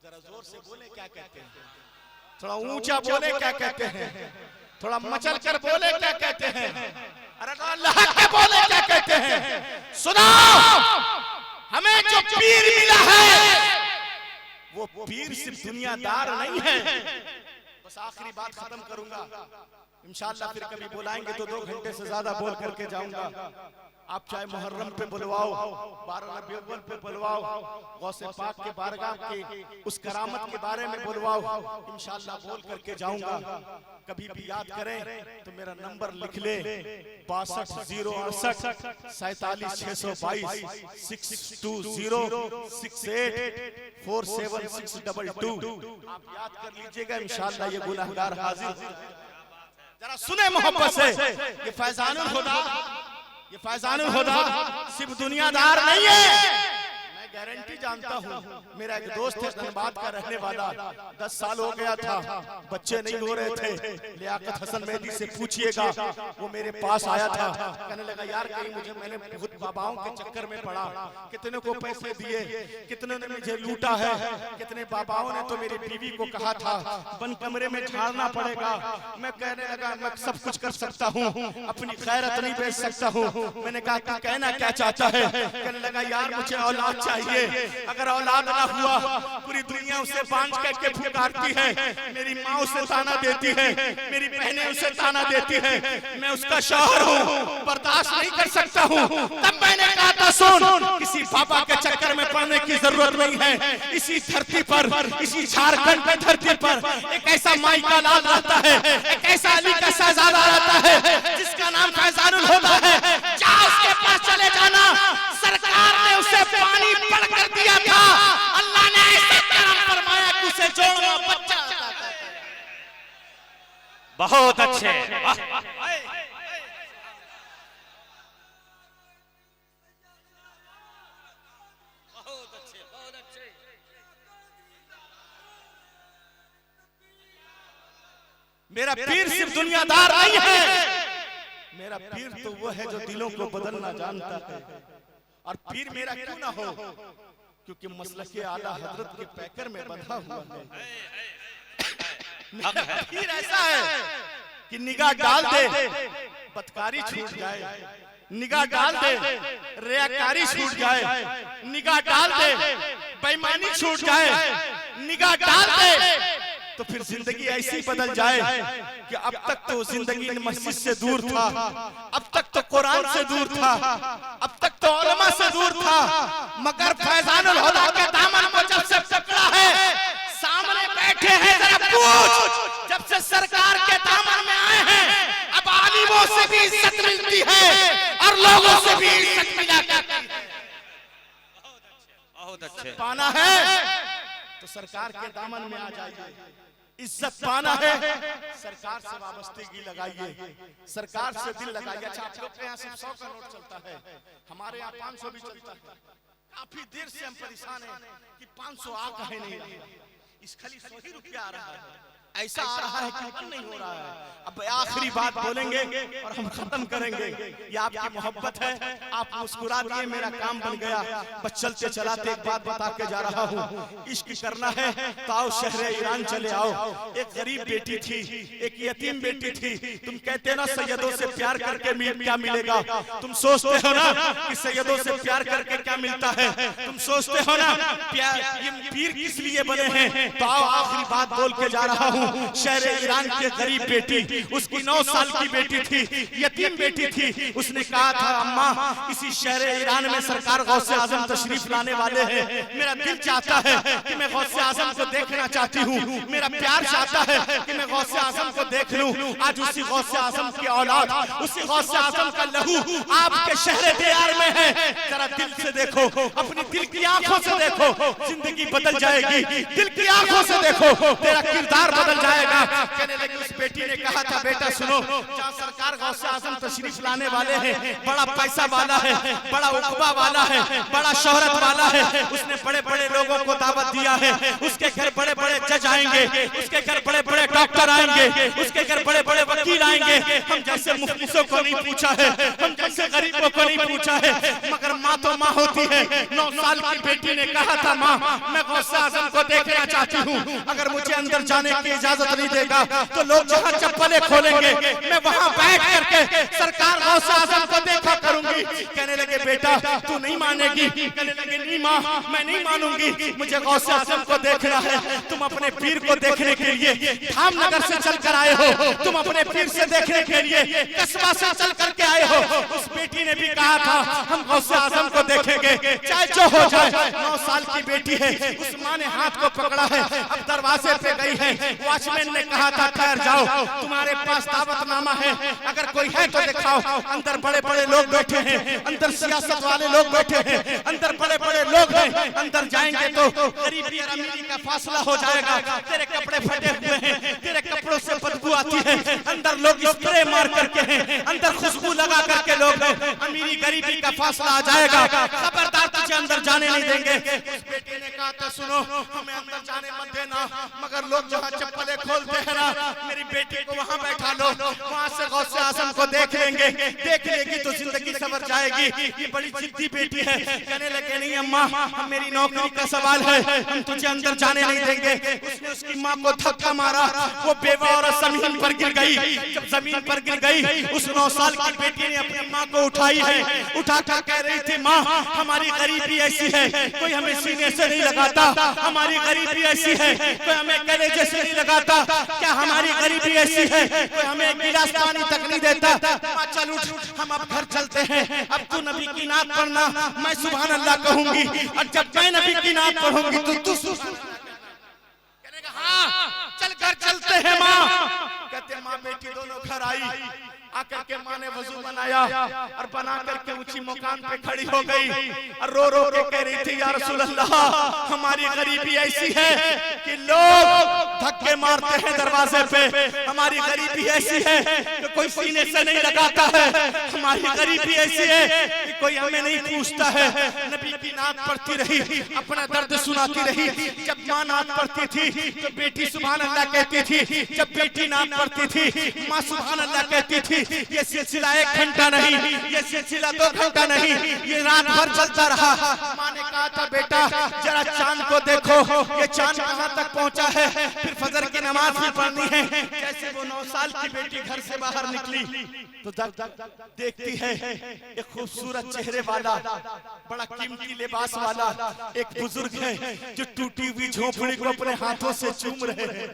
Speaker 1: जरा जोर से बोले क्या कहते हैं, थोड़ा ऊंचा बोले क्या कहते हैं, थोड़ा मचल कर बोले क्या कहते हैं, अरे अल्लाह के बोले क्या कहते हैं। सुनो, हमें जो पीर मिला है वो पीर सिर्फ दुनियादार नहीं है। बस आखिरी बात खत्म करूंगा, इंशाअल्लाह फिर कभी बुलाएंगे तो 2 घंटे से ज्यादा बोल करके जाऊंगा। आप चाहे मुहर्रम पे बुलवाओ, 12 रबीउल अव्वल पे बुलवाओ, गौसे पाक के बारगाह के उस करामत के बारे में बुलवाओ, इंशाअल्लाह बोल करके जाऊंगा। कभी भी याद करें तो मेरा नंबर लिख ले, 62 068 47 622 620 68 47 आप याद कर लीजिएगा, इंशाअल्लाह ये गुनाहगार हाजिर। जरा सुने मोहब्बत से, ये फैजानुल हुदा, ये फैजानुल हुदा सिर्फ दुनियादार नहीं है। मैं गारंटी जानता हूँ, मेरा एक दोस्त है धनबाद का रहने वाला, 10 साल हो गया था, बच्चे नहीं हो रहे थे। लियाकत हसन मेहदी से पूछिएगा, वो मेरे पास आया था, कहने लगा यार कहीं मुझे, मैंने बहुत बाबाओं के चक्कर में पड़ा, कितने को पैसे दिए, कितने ने मुझे लूटा है, कितने बाबाओं ने तो मेरी बीवी को कहा था बंद कमरे में झाड़ना पड़ेगा। मैं कहने लगा मैं सब कुछ कर सकता हूँ, अपनी खैरत नहीं बेच सकता हूँ। मैंने कहा तू कहना क्या चाहता है, कहने लगा यार मुझे औलाद चाहिए, अगर औलाद ना हुआ पूरी दुनिया उसे बांझ करके पुकारती है, मेरी माँ उसे ताना देती है, मेरी बहनें उसे ताना देती है, मैं उसका शौहर हूँ, बर्दाश्त नहीं कर सकता हूँ। तब मैंने कहा था सुन, किसी पापा के चक्कर में पड़ने की जरूरत नहीं है। इसी धरती पर, इसी झारखंड की धरती पर एक ऐसा माई का लाल रहता है, एक ऐसा अली का शहजादा रहता है जिसका नाम फैजानुल हुदा है। जा उसके पास चले जाना, सरकार ने उसे पानी पड़ कर दिया था, अल्लाह ने ऐसा करम फरमाया कि उसे जोड़वा बच्चा अता कर दिया।
Speaker 2: बहुत अच्छे,
Speaker 1: मेरा पीर सिर्फ दुनियादार नहीं है, मेरा पीर तो वो है जो दिलों को बदलना जानता है। और पीर मेरा क्यों ना हो, क्योंकि मसलके आला हजरत के पैकर में बंधा हुआ है। फिर ऐसा है कि निगाह डाल दे बदकारी छूट जाए, निगाह डाल दे रियाकारी छूट जाए, निगाह डाल दे बेईमानी छूट जाए, निगाह डाल दे तो फिर जिंदगी ऐसी बदल जाए कि अब तक तो जिंदगी मस्जिद से दूर था, अब तक तो कुरान से दूर था, अब तक तो उलमा से दूर था, मगर फैजानुल हुदा के दामन को जब से पकड़ा है, सामने बैठे हैं, जरा पूछ, जब से सरकार के दामन में आए हैं, अब आलिमों से भी इज्जत मिलती है और लोगों से भी इज्जत मिला करती है।
Speaker 2: बहुत अच्छे।
Speaker 1: पाना है तो सरकार के दामन में आ जाइए, इज्जत पाना है सरकार से वाबस्तगी लगाइए, सरकार से दिल लगाइए। अच्छा, आप लोग के यहाँ सिर्फ 100 का नोट चलता है, हमारे यहाँ 500 भी चलता है। काफी देर से हम परेशान हैं कि 500 आ कहे नहीं रहा, इस खाली 100 ही रुपया आ रहा है, ऐसा आ रहा है कि बंद नहीं हो रहा है। अब आखिरी बात बोलेंगे और हम खत्म करेंगे। ये आपकी मोहब्बत है, आप मुस्कुरा दिए, मेरा काम बन गया। बस चलते चलाते एक बात बता के जा रहा हूँ, इश्क करना है तो आओ शहर ईरान चले आओ। एक गरीब बेटी थी, एक यतीम बेटी थी। तुम कहते ना सैयदों से प्यार करके क्या मिलेगा, तुम सोचते हो ना कि सैयदों से प्यार करके क्या मिलता है, तुम सोचते हो ना ये पीर किस लिए बने हैं। तो आओ आखिरी बात बोल के जा रहा हूँ। शहर ईरान के गरीब बेटी, उसकी 9 साल की बेटी थी, यतीम बेटी थी। उसने कहा था, अम्मा इसी शहर ईरान में सरकार गौसे आजम तशरीफ लाने वाले हैं, मेरा दिल चाहता है कि मैं गौसे आजम को देखना चाहती हूँ, मेरा प्यार चाहता है कि मैं गौसे आजम को देख लूं। आज उसी गौसे आजम की औलाद, उसी गौसे आजम का लहू आपके शहर दीयार में है। जरा दिल से देखो, अपनी दिल की आंखों से देखो, जिंदगी बदल जाएगी। दिल की आंखों से देखो, तेरा किरदार बदल जाएगा। कहने लगी, उस बेटी ने कहा था, बेटा सुनो, जहाँ सरकार गौसे आजम तशरीफ लाने वाले हैं, बड़ा पैसा वाला है, बड़ा उकबा वाला है, बड़ा शोहरत वाला है, उसने बड़े बड़े लोगों को दावत दिया है, उसके घर बड़े बड़े जज आएंगे, उसके घर बड़े बड़े डॉक्टर आएंगे, उसके घर बड़े बड़े वकील आएंगे। हम जैसे मुफ्लिसों को नहीं पूछा है, हम जैसे गरीबों को नहीं पूछा है, मगर माँ तो माँ होती है। 9 साल की बेटी ने कहा था, माँ मैं गौसे आजम को देखना चाहती हूँ, अगर मुझे अंदर जाने की इजाजत नहीं देगा तो लोग जहाँ चप्पलें खोलेंगे, मैं वहाँ बैठ करके सरकार गौसे आजम को देखा करूंगी। कहने लगे, बेटा तू नहीं मानेगी। कहने लगे, नहीं माँ मैं नहीं मानूंगी, मुझे गौसे आजम को देखना है। तुम अपने पीर को देखने के लिए धामनगर से चल कर आए हो, तुम अपने पीर से देखने के लिए कस्बा से चल करके आए हो। उस बेटी ने भी कहा था, हम गौसे आजम को देखेंगे चाहे जो हो जाए। 9 साल की बेटी है, उस माँ ने हाथ को पकड़ा है, अब दरवाजे पे गई है। वॉचमैन ने कहा था, ठहर जाओ, तुम्हारे पास दावतनामा है, अगर कोई है तो दिखाओ। अंदर बड़े बड़े लोग बैठे हैं, अंदर सियासत वाले लोग बैठे हैं, अंदर बड़े बड़े लोग हैं, अंदर जाएंगे तो गरीबी और अमीरी का फासला हो जाएगा। तेरे कपड़े फटे हुए हैं, तेरे कपड़ों से बदबू आती है, अंदर लोग स्प्रे मार करके हैं, अंदर खुशबू लगा करके लोग हैं, अमीरी गरीबी का फासला आ जाएगा, खबरदार तुझे अंदर जाने नहीं देंगे। उस बेटे ने कहा था, सुनो हमें अंदर जाने मत देना, मगर लोग जहाँ चप्पलें खोलते हैं ना, मेरी बेटी को वहाँ बैठा लो, वहाँ से गौसे आजम को देख लेंगे, देख लेगी तो जिंदगी संवर जाएगी। ये बड़ी जिद्दी बेटी है। कहने लगे, नहीं अम्मा मेरी नौकरी का सवाल है, हम तुझे अंदर जाने नहीं देंगे। उसने उसकी माँ को धक्का मारा, वो बेवा औरत जमीन पर गिर गई। जब जमीन पर गिर गई, उस 9 साल की बेटी ने अपनी माँ को उठाई है, उठाकर कह रही थी, माँ हमारी गरीबी ऐसी है, कोई हमें सीने से नहीं लगाता, हमारी गरीबी ऐसी है, कोई हमें कलेजे से नहीं लगाता, क्या हमारी गरीबी ऐसी है, कोई हमें एक गिलास पानी तक नहीं देता। माँ चल उठ, हम अब घर चलते हैं, अब तू नबी की नात पढ़ना, मैं सुभान अल्लाह कहूंगी, और जब मैं नबी की नात पढ़ूंगी तो तू कहने का, हाँ चल घर चलते हैं। माँ कहते, माँ बेटी दोनों घर आई, आकर के माँ ने वजू बनाया और बना करके ऊंची मुकाम पे खड़ी हो गई और रो रो के कह रही थी, या रसूल अल्लाह हमारी गरीबी ऐसी है कि लोग धक्के मारते हैं दरवाजे पे, हमारी गरीबी ऐसी है कि कोई सीने से नहीं लगाता है, हमारी गरीबी ऐसी है कि कोई हमें नहीं पूछता है। नबी की नात पढ़ती रही, अपना दर्द सुनाती रही। जब माँ नात पढ़ती थी तो बेटी सुभान अल्लाह कहती थी, जब बेटी नात पड़ती थी, माँ सुभान अल्लाह कहती थी ये सिलसिला 1 घंटा नहीं, ये सिलसिला 2 घंटा नहीं, ये रात भर चलता रहा। माँ ने कहा था बेटा जरा चांद को देखो, ये चांद कहाँ तक पहुँचा है, फिर फजर की नमाज भी पढ़नी है। जैसे वो 9 साल की बेटी घर से बाहर निकली तो देखती है एक खूबसूरत चेहरे वाला, बड़ा कीमती लिबास वाला एक बुजुर्ग है जो टूटी हुई झोपड़ी को अपने हाथों से चूम रहे हैं।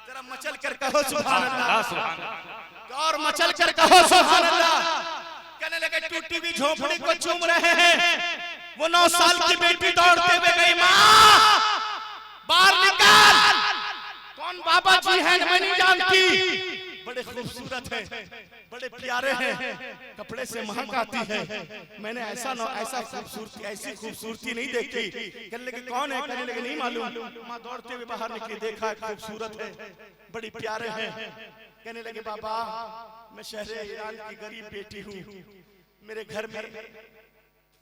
Speaker 1: जरा मचल कर कहो सुभान अल्लाह, और मचल कर कहो सुभान अल्लाह। कहने लगे टूटी हुई झोपड़ी को चूम रहे हैं। वो 9 साल की बेटी दौड़ते हुए गई, माँ बाहर निकाल, कौन बाबा जी हैं मैं नहीं जानती, बड़े खूबसूरत हैं, बड़े प्यारे हैं, कपड़े से महक आती है, मैंने ऐसी खूबसूरती नहीं देखी। कहने लगे कौन है, कहने लगे नहीं मालूम। माँ दौड़ते हुए बाहर निकली, देखा खूबसूरत है, बड़ी प्यारे हैं। कहने लगे बाबा मैं शहरे ईरान की गरीब बेटी हूँ, मेरे घर में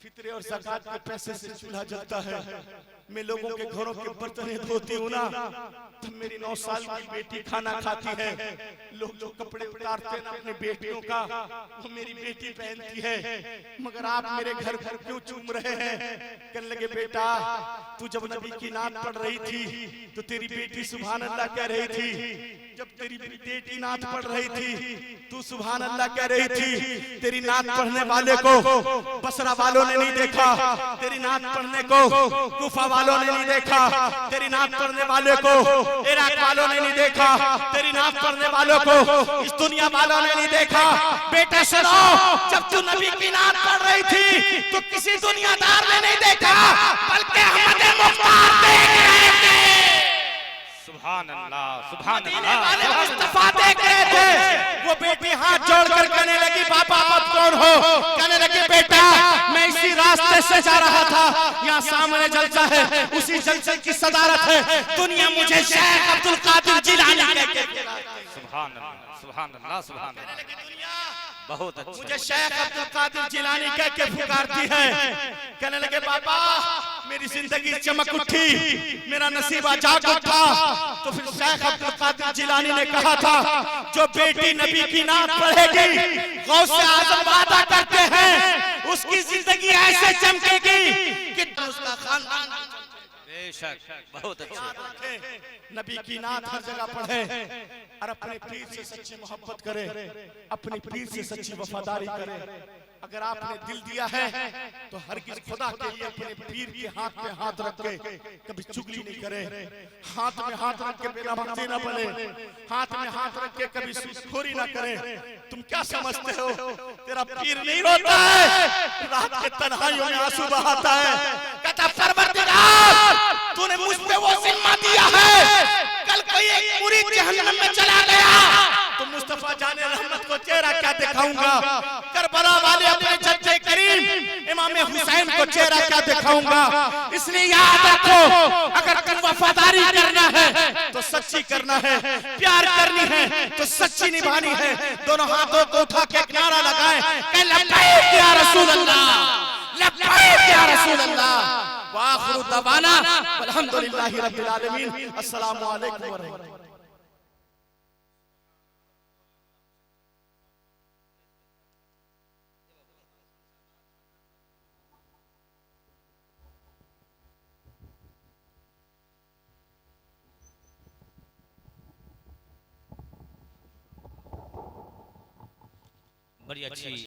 Speaker 1: फितरे और ज़कात के पैसे से चूल्हा जलता है, मैं लोगों के घरों के बर्तन धोती हूँ ना, तो मेरी 9 साल की बेटी खाना खाती है, लोग जो कपड़े उतारते हैं अपने बेटियों का वो मेरी बेटी पहनती है, मगर आप मेरे घर क्यों चूम रहे हैं। कहने लगे बेटा तू जब नबी की नात पढ़ रही थी तो तेरी बेटी सुभान अल्लाह कह रही थी, जब तेरी बेटी नात पढ़ रही थी तू सुभान अल्लाह कह रही थी। तेरी नात पढ़ने वाले को बसरा वालों ने नहीं देखा, तेरी नात पढ़ने को कूफा वालों ने नहीं देखा, तेरी नात पढ़ने वाले को इराक वालों ने नहीं देखा, तेरी नात पढ़ने वालों को इस दुनिया वालों ने नहीं देखा। बेटे सुनो, जब तू नबी की नात पढ़ रही थी तो किसी दुनियादार ने नहीं देखा, बल्कि अहमद मुख्तार देख रहे थे।
Speaker 2: सुभान अल्लाह, सुभान अल्लाह,
Speaker 1: मुस्तफा देख रहे थे। वो बेटी हाथ जोड़कर कहने लगी बाबा आप कौन हो। कहने लगी बेटा मैं इसी रास्ते से जा रहा था, यहाँ सामने जलसा है, उसी जलसे की सदारत है, दुनिया मुझे शेख अब्दुल कादिर जिलानी कहते हैं।
Speaker 2: सुभान अल्लाह, सुभान अल्लाह, सुभान अल्लाह, बहुत अच्छा।
Speaker 1: मुझे शेख अब्दुल कादिर जिलानी कह के पुकारती है। कहने लगे बाबा मेरी जिंदगी चमक उठी, मेरा नसीबा जाग उठा। तो फिर शेख अब्दुल कादिर जिलानी ने कहा था जो बेटी नबी की नात पढ़ेगी गौसे आज़म वादा करते हैं उसकी जिंदगी ऐसे चमकेगी कि उसका खानदान।
Speaker 2: बेशक बहुत अच्छा।
Speaker 1: नबी की नात हर जगह पढ़े और अपने पीर से सच्ची मोहब्बत करे, अपने पीर से सच्ची वफादारी करे। अगर आपने दिल दिया है तो हर किसी खुदा के लिए अपने पीर के हाथ पे हाथ रख के कभी चुगली नहीं करे, हाथ में हाथ रख के बिना भक्ति न बने, हाथ में हाथ रख के कभी सूखोरी ना करे। तुम क्या समझते हो तेरा पीर नहीं रोता है, रात के तन्हाइयों में आंसू बहाता है, कहता परवरदिगार तूने मुझ पे वो जिम्मा दिया है, कल कोई एक मुरीद जहन्नम में चला गया तो मुस्तफा जाने रहमत को चेहरा क्या दिखाऊंगा, करबला वाले अपने जज्जे करीम इमाम हुसैन को चेहरा क्या दिखाऊंगा। इसलिए याद रखो अगर तुम वफादारी करना है तो सच्ची करना है, प्यार करनी है तो सच्ची निभानी है। दोनों हाथों को उठा के एक नारा लगाएं कि लब्बैक या रसूल अल्लाह, लब्बैक या रसूल अल्लाह। व आखिरु दवाना अल्हम्दुलिल्लाहि रब्बिल आलमीन। अस्सलामु अलैकुम व रहमतुल्लाह।
Speaker 2: बड़ी अच्छी